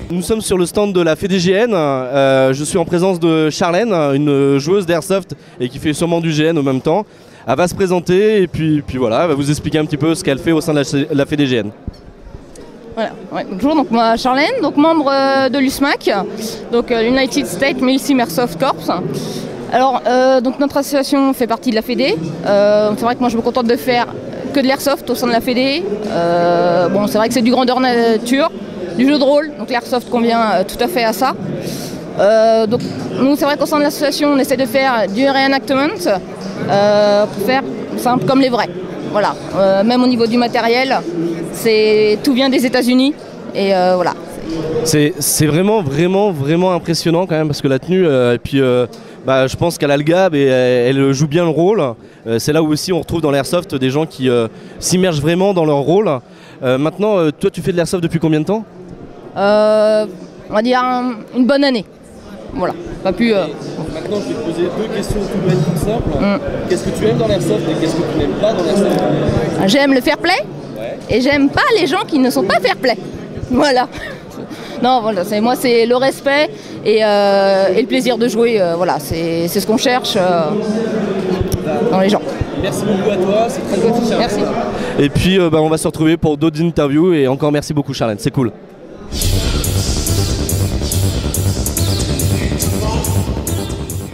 Nous sommes sur le stand de la FEDGN, je suis en présence de Charlène, une joueuse d'airsoft et qui fait sûrement du GN en même temps. Elle va se présenter et puis voilà, elle va vous expliquer un petit peu ce qu'elle fait au sein de la FEDGN. Voilà, ouais, bonjour, donc moi Charlène, donc membre de l'USMAC, donc United States Milsim Airsoft Corps. Alors donc notre association fait partie de la Fédé. C'est vrai que moi je me contente de faire que de l'airsoft au sein de la Fédé. Bon, c'est vrai que c'est du grandeur nature, du jeu de rôle, donc l'airsoft convient tout à fait à ça. Donc nous c'est vrai qu'au sein de l'association on essaie de faire du reenactment pour faire simple comme les vrais. Voilà, même au niveau du matériel, tout vient des États-Unis et voilà. C'est vraiment impressionnant quand même parce que la tenue, et puis je pense qu'elle a le gab et elle joue bien le rôle. C'est là où aussi on retrouve dans l'airsoft des gens qui s'immergent vraiment dans leur rôle. Maintenant, toi tu fais de l'airsoft depuis combien de temps? On va dire une bonne année. Voilà, pas plus. Maintenant, je vais te poser 2 questions tout simples. Qu'est-ce que tu aimes dans l'airsoft et qu'est-ce que tu n'aimes pas dans l'airsoft? J'aime le fair play et j'aime pas les gens qui ne sont pas fair play. Voilà. Non, voilà, moi c'est le respect et le plaisir de jouer. Voilà, c'est ce qu'on cherche dans les gens. Merci beaucoup à toi, c'est très gentil. Merci. Et puis on va se retrouver pour d'autres interviews et encore merci beaucoup Charlène, c'est cool.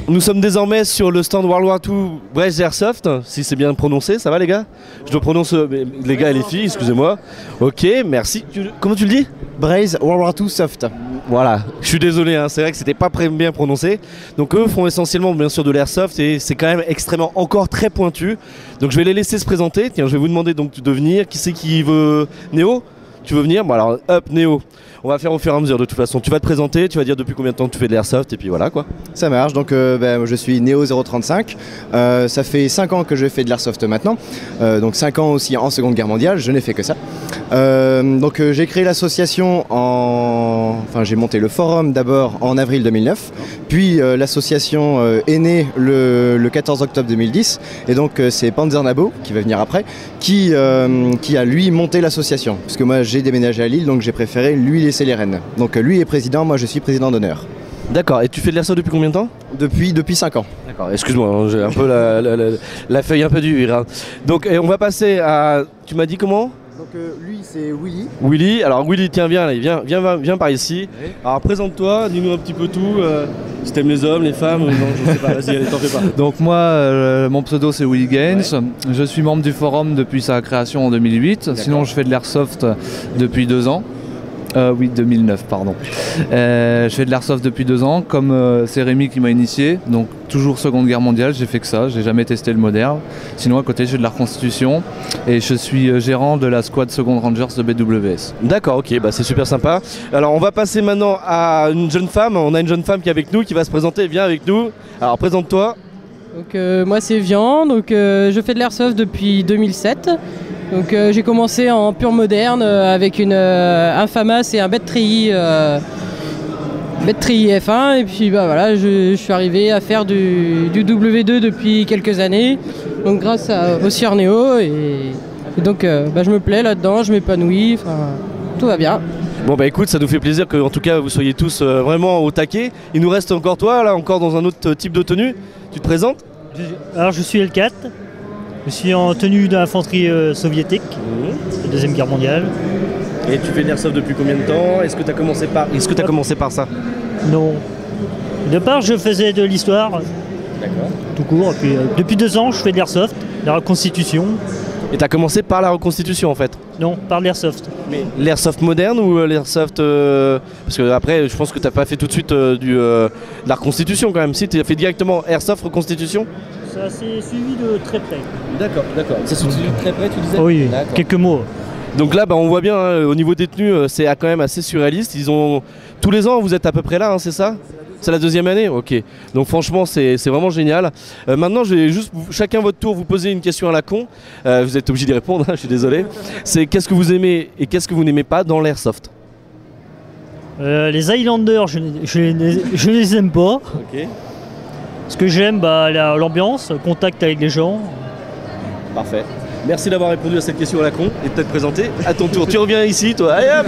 Nous sommes désormais sur le stand World War II Braze Airsoft, si c'est bien prononcé, ça va les gars? Je dois prononcer les gars et les filles, excusez-moi. Ok, merci. Comment tu le dis? Braze World War II Soft. Voilà, je suis désolé, hein, c'est vrai que c'était pas bien prononcé. Donc eux font essentiellement bien sûr de l'airsoft et c'est quand même extrêmement encore très pointu. Donc je vais les laisser se présenter. Tiens, je vais vous demander donc de venir. Qui c'est qui veut? Néo? Tu veux venir? Bon alors, hop, Néo. On va faire au fur et à mesure de toute façon. Tu vas te présenter, tu vas dire depuis combien de temps tu fais de l'airsoft et puis voilà quoi. Ça marche, donc je suis Néo035. Ça fait 5 ans que je fais de l'airsoft maintenant. Donc 5 ans aussi en Seconde Guerre mondiale, je n'ai fait que ça. Donc j'ai créé l'association j'ai monté le forum d'abord en avril 2009. Puis l'association est née le 14 octobre 2010. Et donc c'est Panzer Nabo, qui va venir après, qui a lui monté l'association. Parce que moi j'ai déménagé à Lille, donc j'ai préféré lui laisser les rênes. Donc lui est président, moi je suis président d'honneur. D'accord, et tu fais de l'airsoft depuis combien de temps? Depuis 5 ans. D'accord, excuse-moi, j'ai un peu la feuille un peu dure. Hein. Donc on va passer à... Tu m'as dit comment? Donc lui c'est Willy. Willy, alors Willy, tiens, viens, allez, viens par ici. Oui. Alors présente-toi, dis-nous un petit peu tout. Si t'aimes les hommes, les femmes, non, je sais pas, vas-y, allez, t'en fais pas. Donc moi, mon pseudo c'est Willy Gaines. Ouais. Je suis membre du forum depuis sa création en 2008. Sinon je fais de l'airsoft depuis 2 ans. Oui, 2009, pardon. Je fais de l'airsoft depuis 2 ans, comme c'est Rémi qui m'a initié, donc toujours Seconde Guerre mondiale, j'ai fait que ça, j'ai jamais testé le moderne. Sinon à côté je fais de la reconstitution et je suis gérant de la squad Second Rangers de BWS. D'accord, ok, bah c'est super sympa. Alors on va passer maintenant à une jeune femme, on a une jeune femme qui est avec nous, qui va se présenter, viens avec nous. Alors présente-toi. Donc moi c'est Vian, donc je fais de l'airsoft depuis 2007. Donc j'ai commencé en pur moderne avec un FAMAS et un Bett-Treillis F1 et puis bah voilà, je suis arrivé à faire du W2 depuis quelques années, donc grâce au Cerneo et donc je me plais là-dedans, je m'épanouis, tout va bien. Bon bah écoute, ça nous fait plaisir que en tout cas vous soyez tous vraiment au taquet. Il nous reste encore toi là, encore dans un autre type de tenue. Tu te présentes? Alors je suis L4. Je suis en tenue d'infanterie soviétique, la Deuxième Guerre mondiale. Et tu fais de l'airsoft depuis combien de temps? Est-ce que tu as commencé par ça? Non. De part, je faisais de l'histoire. D'accord. Tout court. Et puis, depuis 2 ans, je fais de l'airsoft, de la reconstitution. Et tu as commencé par la reconstitution en fait? Non, par l'airsoft. Mais l'airsoft moderne ou l'airsoft... Parce que après, je pense que tu n'as pas fait tout de suite de la reconstitution quand même. Si, tu as fait directement airsoft, reconstitution? Ça s'est suivi de très près. D'accord. Ça s'est suivi de très près, tu disais? Oui, quelques mots. Donc là, on voit bien, hein, au niveau des tenues, c'est quand même assez surréaliste. Tous les ans, vous êtes à peu près là, hein, c'est ça? C'est la 2e année? Ok. Donc franchement, c'est vraiment génial. Maintenant, je vais juste, chacun votre tour, vous poser une question à la con. Vous êtes obligé d'y répondre, hein, je suis désolé. C'est qu'est-ce que vous aimez et qu'est-ce que vous n'aimez pas dans l'airsoft? Les Highlanders, je les aime pas. Ok. Ce que j'aime, l'ambiance, le contact avec les gens. Parfait. Merci d'avoir répondu à cette question à la con et de t'être présenté. À ton tour, tu reviens ici, toi. Allez, hop.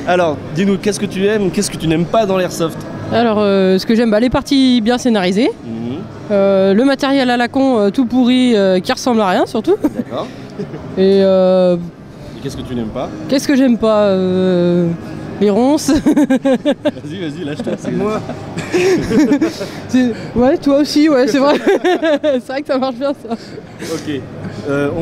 Alors, dis-nous, qu'est-ce que tu aimes, qu'est-ce que tu n'aimes pas dans l'airsoft? Alors, ce que j'aime, les parties bien scénarisées. Le matériel à la con, tout pourri, qui ressemble à rien, surtout. D'accord. Et qu'est-ce que tu n'aimes pas? Qu'est-ce que j'aime pas les ronces. Vas-y, lâche-toi, c'est moi. Ouais, toi aussi, ouais, c'est vrai. C'est vrai que ça marche bien, ça. Ok. On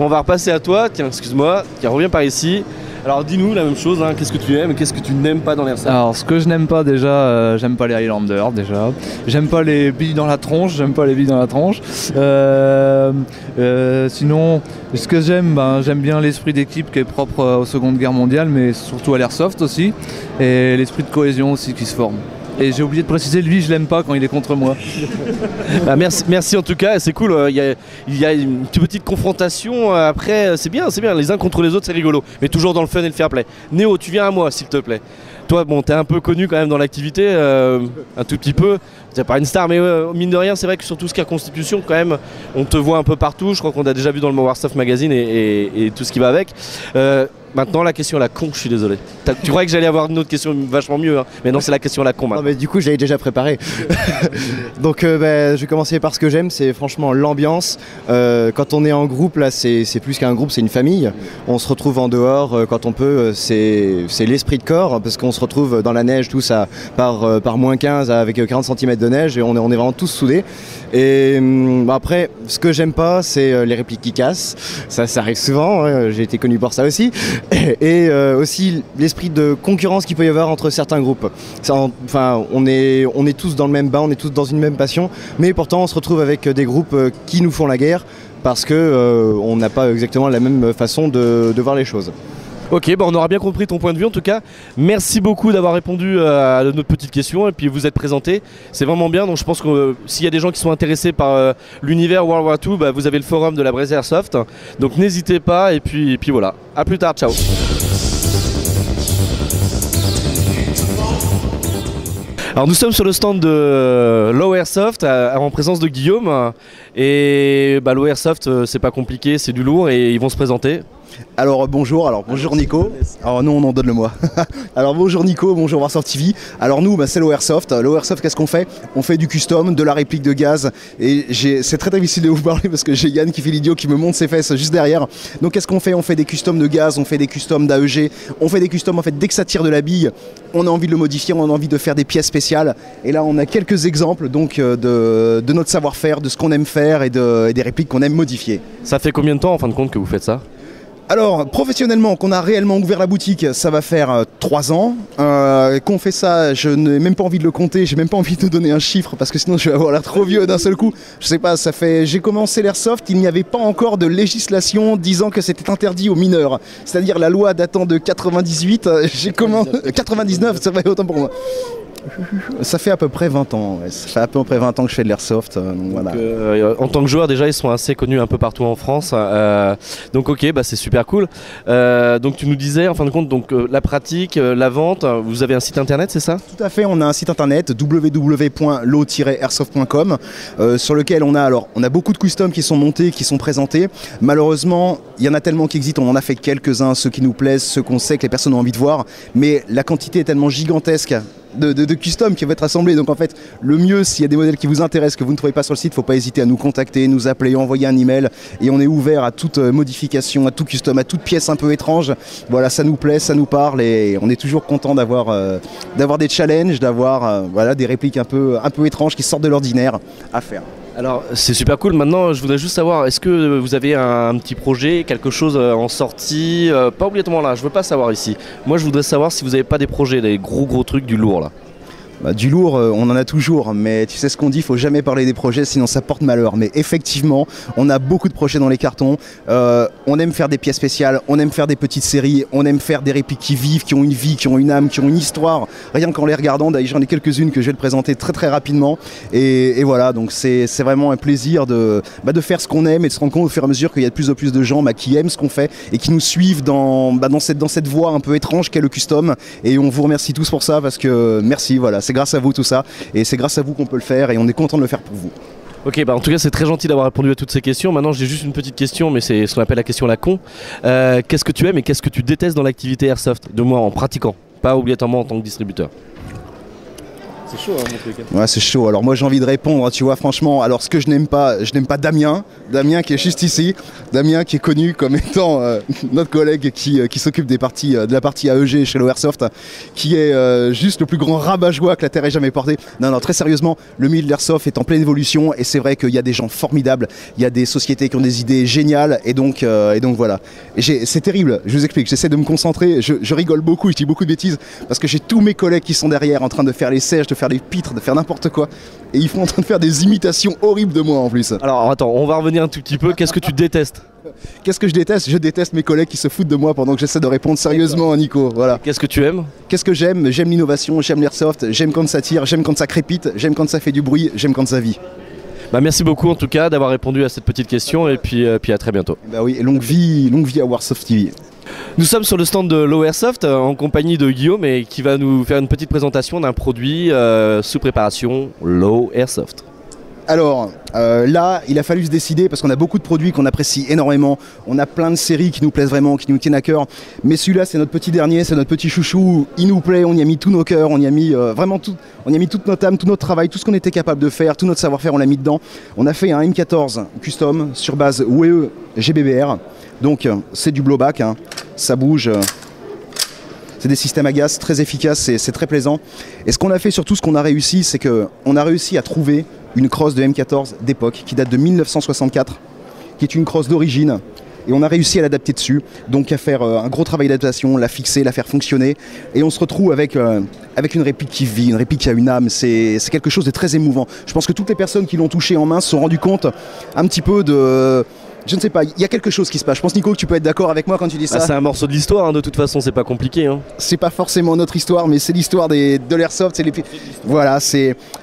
va repasser à toi. Tiens, excuse-moi. Tiens, reviens par ici. Alors dis-nous la même chose, hein. Qu'est-ce que tu aimes et qu'est-ce que tu n'aimes pas dans l'airsoft? Alors ce que je n'aime pas déjà, j'aime pas les Highlanders déjà. J'aime pas les billes dans la tronche, sinon, ce que j'aime, j'aime bien l'esprit d'équipe qui est propre aux Seconde Guerre mondiale, mais surtout à l'airsoft aussi. Et l'esprit de cohésion aussi qui se forme. Et j'ai oublié de préciser, lui, je l'aime pas quand il est contre moi. Merci en tout cas, c'est cool. Il y a une petite confrontation. Après, c'est bien. Les uns contre les autres, c'est rigolo. Mais toujours dans le fun et le fair play. Néo, tu viens à moi, s'il te plaît. Toi, t'es un peu connu quand même dans l'activité, un tout petit peu. T'es pas une star, mais mine de rien, c'est vrai que sur tout ce qui est constitution, quand même, on te voit un peu partout. Je crois qu'on a déjà vu dans le Warsoft Magazine et tout ce qui va avec. Maintenant, la question à la con, je suis désolé. Tu croyais que j'allais avoir une autre question vachement mieux, hein. Mais non, c'est la question à la con maintenant. Non, mais du coup, j'avais déjà préparé. Donc, je vais commencer par ce que j'aime, c'est franchement l'ambiance. Quand on est en groupe, là, c'est plus qu'un groupe, c'est une famille. On se retrouve en dehors quand on peut. C'est l'esprit de corps, parce qu'on se retrouve dans la neige, tous par moins 15 avec 40 cm de neige, et on est vraiment tous soudés. Et après, ce que j'aime pas, c'est les répliques qui cassent. Ça arrive souvent, hein. J'ai été connu pour ça aussi. Et aussi l'esprit de concurrence qu'il peut y avoir entre certains groupes. On est tous dans le même bain, on est tous dans une même passion, mais pourtant on se retrouve avec des groupes qui nous font la guerre parce qu'on n'a pas exactement la même façon de voir les choses. Ok, on aura bien compris ton point de vue en tout cas. Merci beaucoup d'avoir répondu à notre petite question et puis vous êtes présenté. C'est vraiment bien, donc je pense que s'il y a des gens qui sont intéressés par l'univers World War II, vous avez le forum de la Bresse Airsoft. Donc n'hésitez pas et puis voilà. A plus tard, ciao. Alors nous sommes sur le stand de Low Airsoft en présence de Guillaume Et bah, l'Airsoft, c'est pas compliqué, c'est du lourd et ils vont se présenter. Alors bonjour Nico. Alors nous on en donne le moi. Alors bonjour Nico, bonjour Warsoft TV. Alors nous c'est l'Airsoft. L'Airsoft, qu'est-ce qu'on fait? On fait du custom, de la réplique de gaz. Et c'est très difficile de vous parler parce que j'ai Yann qui fait l'idiot qui me monte ses fesses juste derrière. Donc qu'est-ce qu'on fait? On fait des customs de gaz, on fait des customs d'AEG, on fait des customs en fait dès que ça tire de la bille, on a envie de le modifier, on a envie de faire des pièces spéciales. Et là on a quelques exemples donc de notre savoir-faire, de ce qu'on aime faire et des répliques qu'on aime modifier. Ça fait combien de temps en fin de compte que vous faites ça? Alors, professionnellement, qu'on a réellement ouvert la boutique, ça va faire 3 ans. Qu'on fait ça, je n'ai même pas envie de le compter, j'ai même pas envie de donner un chiffre parce que sinon je vais avoir l'air trop vieux d'un seul coup. Je sais pas, j'ai commencé l'Airsoft, il n'y avait pas encore de législation disant que c'était interdit aux mineurs. C'est-à-dire la loi datant de 98, j'ai commencé... 99, ça fait autant pour moi. Ça fait à peu près 20 ans, ouais. Ça fait à peu près 20 ans que je fais de l'Airsoft. Voilà. En tant que joueur déjà ils sont assez connus un peu partout en France. Donc ok, bah, c'est super cool. Donc tu nous disais en fin de compte donc, la pratique, la vente, vous avez un site internet c'est ça? Tout à fait, on a un site internet www.lo-airsoft.com sur lequel on a beaucoup de customs qui sont montés, qui sont présentés. Malheureusement il y en a tellement qui existent, on en a fait quelques-uns, ceux qui nous plaisent, ceux qu'on sait que les personnes ont envie de voir. Mais la quantité est tellement gigantesque de custom qui va être assemblé. Donc en fait le mieux, s'il y a des modèles qui vous intéressent que vous ne trouvez pas sur le site, faut pas hésiter à nous contacter, nous appeler, envoyer un email et on est ouvert à toute modification, à tout custom, à toute pièce un peu étrange. Voilà, ça nous plaît, ça nous parle et on est toujours content d'avoir des challenges, d'avoir des répliques un peu étranges qui sortent de l'ordinaire à faire. Alors c'est super cool, maintenant je voudrais juste savoir, est-ce que vous avez un petit projet, quelque chose en sortie, pas obligatoirement là, je veux pas savoir ici. Moi je voudrais savoir si vous n'avez pas des projets, des gros trucs, du lourd là. Bah, du lourd, on en a toujours, mais tu sais ce qu'on dit, il faut jamais parler des projets sinon ça porte malheur. Mais effectivement, on a beaucoup de projets dans les cartons. On aime faire des pièces spéciales, on aime faire des petites séries, on aime faire des répliques qui vivent, qui ont une vie, qui ont une âme, qui ont une histoire. Rien qu'en les regardant, d'ailleurs j'en ai quelques-unes que je vais te présenter très rapidement. Et voilà, donc c'est vraiment un plaisir de faire ce qu'on aime et de se rendre compte au fur et à mesure qu'il y a de plus en plus de gens qui aiment ce qu'on fait et qui nous suivent dans cette voie un peu étrange qu'est le custom. Et on vous remercie tous pour ça parce que merci, voilà. C'est grâce à vous tout ça et c'est grâce à vous qu'on peut le faire et on est content de le faire pour vous. Ok, bah en tout cas c'est très gentil d'avoir répondu à toutes ces questions. Maintenant j'ai juste une petite question, mais c'est ce qu'on appelle la question à la con. Qu'est-ce que tu aimes et qu'est-ce que tu détestes dans l'activité Airsoft? De moi en pratiquant, pas obligatoirement en tant que distributeur. C'est chaud mon truc. Ouais, c'est chaud. Alors moi j'ai envie de répondre, tu vois, franchement. Alors ce que je n'aime pas Damien qui est juste ici. Damien qui est connu comme étant notre collègue qui s'occupe de la partie AEG chez l'Airsoft, qui est juste le plus grand rabat-joie que la Terre ait jamais porté. Non, très sérieusement, le milieu de l'Airsoft est en pleine évolution et c'est vrai qu'il y a des gens formidables, il y a des sociétés qui ont des idées géniales et donc voilà. C'est terrible, je vous explique, j'essaie de me concentrer, je rigole beaucoup, je dis beaucoup de bêtises parce que j'ai tous mes collègues qui sont derrière en train de faire les sèches, de faire des pitres, de faire n'importe quoi et ils font en train de faire des imitations horribles de moi en plus. Alors attends, on va revenir un tout petit peu, qu'est-ce que tu détestes? Qu'est-ce que je déteste? Je déteste mes collègues qui se foutent de moi pendant que j'essaie de répondre sérieusement à Nico. Voilà. Qu'est-ce que tu aimes? Qu'est-ce que j'aime? J'aime l'innovation, j'aime l'airsoft, j'aime quand ça tire, j'aime quand ça crépite, j'aime quand ça fait du bruit, j'aime quand ça vit. Bah merci beaucoup en tout cas d'avoir répondu à cette petite question et puis à très bientôt. Bah oui, longue vie à Warsoft TV. Nous sommes sur le stand de l'Airsoft en compagnie de Guillaume et qui va nous faire une petite présentation d'un produit sous préparation l'Airsoft. Alors là, il a fallu se décider parce qu'on a beaucoup de produits qu'on apprécie énormément. On a plein de séries qui nous plaisent vraiment, qui nous tiennent à cœur. Mais celui-là, c'est notre petit dernier, c'est notre petit chouchou. Il nous plaît, on y a mis tous nos cœurs, on y a mis vraiment tout. On y a mis toute notre âme, tout notre travail, tout ce qu'on était capable de faire, tout notre savoir-faire, on l'a mis dedans. On a fait un M14 custom sur base WE GBBR. Donc c'est du blowback, hein. Ça bouge. C'est des systèmes à gaz très efficaces, c'est très plaisant. Et ce qu'on a fait, surtout ce qu'on a réussi, c'est qu'on a réussi à trouver une crosse de M14 d'époque qui date de 1964, qui est une crosse d'origine. Et on a réussi à l'adapter dessus, donc à faire un gros travail d'adaptation, la fixer, la faire fonctionner. Et on se retrouve avec une réplique qui vit, une réplique qui a une âme. C'est quelque chose de très émouvant. Je pense que toutes les personnes qui l'ont touché en main se sont rendues compte un petit peu je ne sais pas, il y a quelque chose qui se passe. Je pense, Nico, que tu peux être d'accord avec moi quand tu dis ça. C'est un morceau de l'histoire, hein, de toute façon, c'est pas compliqué. Hein. C'est pas forcément notre histoire, mais c'est l'histoire de l'airsoft. Voilà,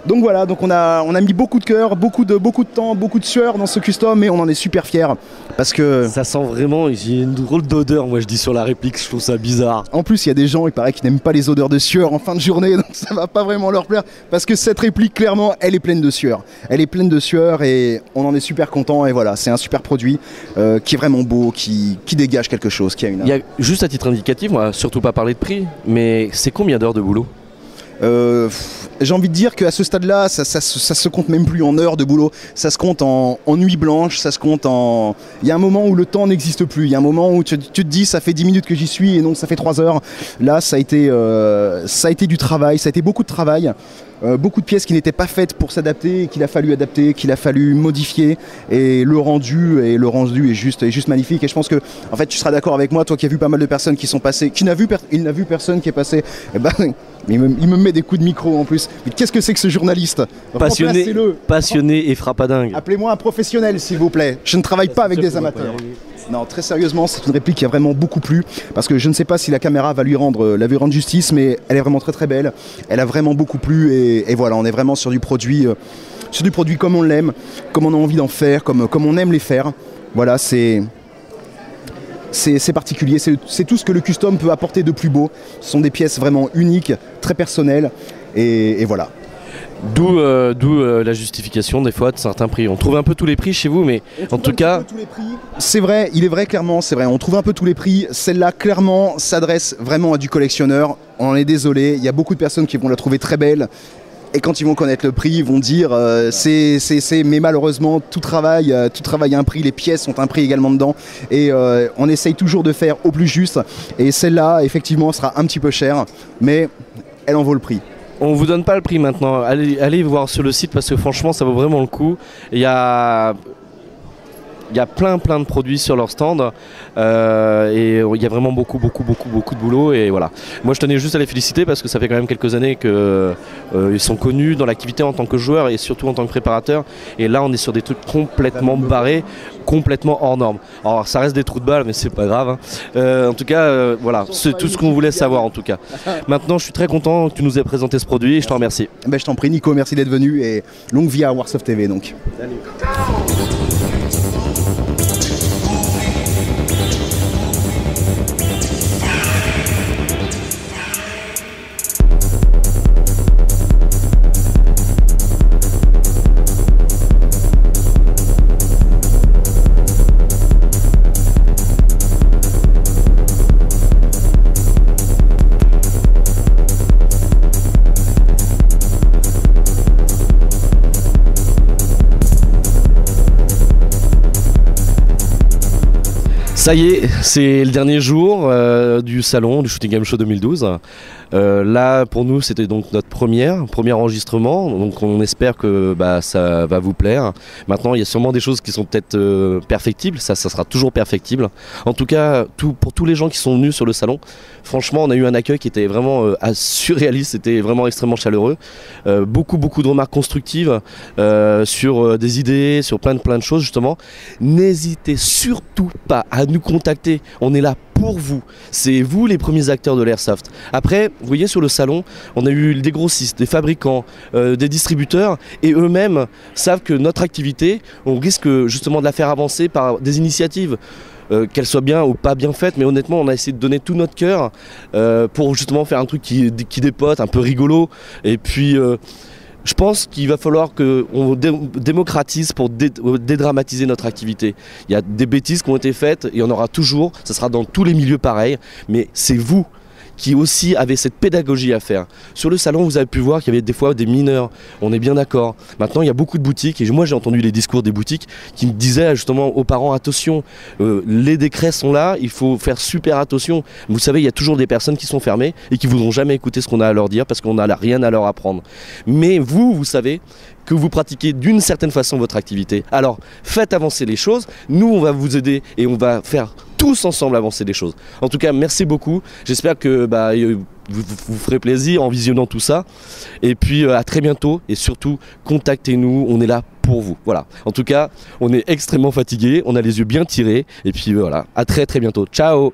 donc voilà, donc on a mis beaucoup de cœur, beaucoup de temps, beaucoup de sueur dans ce custom, et on en est super fiers parce que ça sent vraiment. Il y a une drôle d'odeur. Moi, je dis sur la réplique, je trouve ça bizarre. En plus, il y a des gens, il paraît, qui n'aiment pas les odeurs de sueur en fin de journée, donc ça va pas vraiment leur plaire parce que cette réplique, clairement, elle est pleine de sueur. Elle est pleine de sueur et on en est super content. Et voilà, c'est un super produit qui est vraiment beau, qui dégage quelque chose, qui a une. Il y a juste à titre indicatif, on va surtout pas parler de prix, mais c'est combien d'heures de boulot? J'ai envie de dire qu'à ce stade-là, ça se compte même plus en heures de boulot, ça se compte en nuit blanche, ça se compte en... Il y a un moment où le temps n'existe plus, il y a un moment où tu te dis ça fait 10 minutes que j'y suis et non ça fait 3 heures. Là ça a été du travail, ça a été beaucoup de travail. Beaucoup de pièces qui n'étaient pas faites pour s'adapter, qu'il a fallu adapter, qu'il a fallu modifier, et le rendu est juste magnifique. Et je pense que, en fait, tu seras d'accord avec moi, toi qui as vu pas mal de personnes qui sont passées, il n'a vu personne qui est passé. Et ben, il me met des coups de micro en plus. Mais qu'est-ce que c'est que ce journaliste? Passionné et frappadingue. Appelez-moi un professionnel, s'il vous plaît. Je ne travaille pas avec des amateurs. Non, très sérieusement, c'est une réplique qui a vraiment beaucoup plu, parce que je ne sais pas si la caméra va lui rendre justice, mais elle est vraiment très très belle. Elle a vraiment beaucoup plu, et voilà, on est vraiment sur du produit comme on l'aime, comme on a envie d'en faire, comme on aime les faire. Voilà, c'est particulier, c'est tout ce que le custom peut apporter de plus beau. Ce sont des pièces vraiment uniques, très personnelles, et voilà. D'où la justification des fois de certains prix. On trouve un peu tous les prix chez vous, mais en tout cas... C'est vrai, il est vrai, clairement, c'est vrai. On trouve un peu tous les prix. Celle-là, clairement, s'adresse vraiment à du collectionneur. On en est désolé, il y a beaucoup de personnes qui vont la trouver très belle. Et quand ils vont connaître le prix, ils vont dire mais malheureusement tout travail a un prix, les pièces ont un prix également dedans, et on essaye toujours de faire au plus juste, et celle-là effectivement sera un petit peu chère, mais elle en vaut le prix. On vous donne pas le prix maintenant, allez voir sur le site parce que franchement ça vaut vraiment le coup. Il y a plein de produits sur leur stand, et il y a vraiment beaucoup de boulot, et voilà. Moi je tenais juste à les féliciter parce que ça fait quand même quelques années qu'ils sont connus dans l'activité en tant que joueurs et surtout en tant que préparateurs, et là on est sur des trucs complètement barrés, complètement hors normes. Alors ça reste des trous de balle, mais c'est pas grave, hein. En tout cas voilà, c'est tout ce qu'on voulait savoir en tout cas. Maintenant je suis très content que tu nous aies présenté ce produit et je t'en remercie. Je t'en prie Nico, merci d'être venu, et longue vie à Warsoft TV donc. Salut. Ça y est, c'est le dernier jour du salon du Shooting Game Show 2012. Là pour nous c'était donc notre premier enregistrement, donc on espère que ça va vous plaire. Maintenant il y a sûrement des choses qui sont peut-être perfectibles, ça sera toujours perfectible. En tout cas pour tous les gens qui sont venus sur le salon, franchement on a eu un accueil qui était vraiment surréaliste, c'était vraiment extrêmement chaleureux. Beaucoup de remarques constructives sur des idées, sur plein de choses justement. N'hésitez surtout pas à nous contacter, on est là pour vous, c'est vous les premiers acteurs de l'airsoft. Après, vous voyez sur le salon, on a eu des grossistes, des fabricants, des distributeurs, et eux-mêmes savent que notre activité, on risque justement de la faire avancer par des initiatives, qu'elles soient bien ou pas bien faites, mais honnêtement on a essayé de donner tout notre cœur pour justement faire un truc qui dépote, un peu rigolo, et puis je pense qu'il va falloir qu'on démocratise pour dédramatiser notre activité. Il y a des bêtises qui ont été faites, il y en aura toujours, ça sera dans tous les milieux pareil, mais c'est vous qui aussi avez cette pédagogie à faire. Sur le salon, vous avez pu voir qu'il y avait des fois des mineurs, on est bien d'accord. Maintenant, il y a beaucoup de boutiques, et moi j'ai entendu les discours des boutiques qui me disaient justement aux parents, attention, les décrets sont là, il faut faire super attention. Vous savez, il y a toujours des personnes qui sont fermées et qui ne voudront jamais écouter ce qu'on a à leur dire parce qu'on n'a rien à leur apprendre. Mais vous savez que vous pratiquez d'une certaine façon votre activité. Alors, faites avancer les choses, nous on va vous aider et on va faire tous ensemble avancer les choses. En tout cas, merci beaucoup. J'espère que vous ferez plaisir en visionnant tout ça. Et puis à très bientôt, et surtout, contactez-nous, on est là pour pour vous. Voilà. En tout cas, on est extrêmement fatigué, on a les yeux bien tirés et puis voilà, à très très bientôt. Ciao.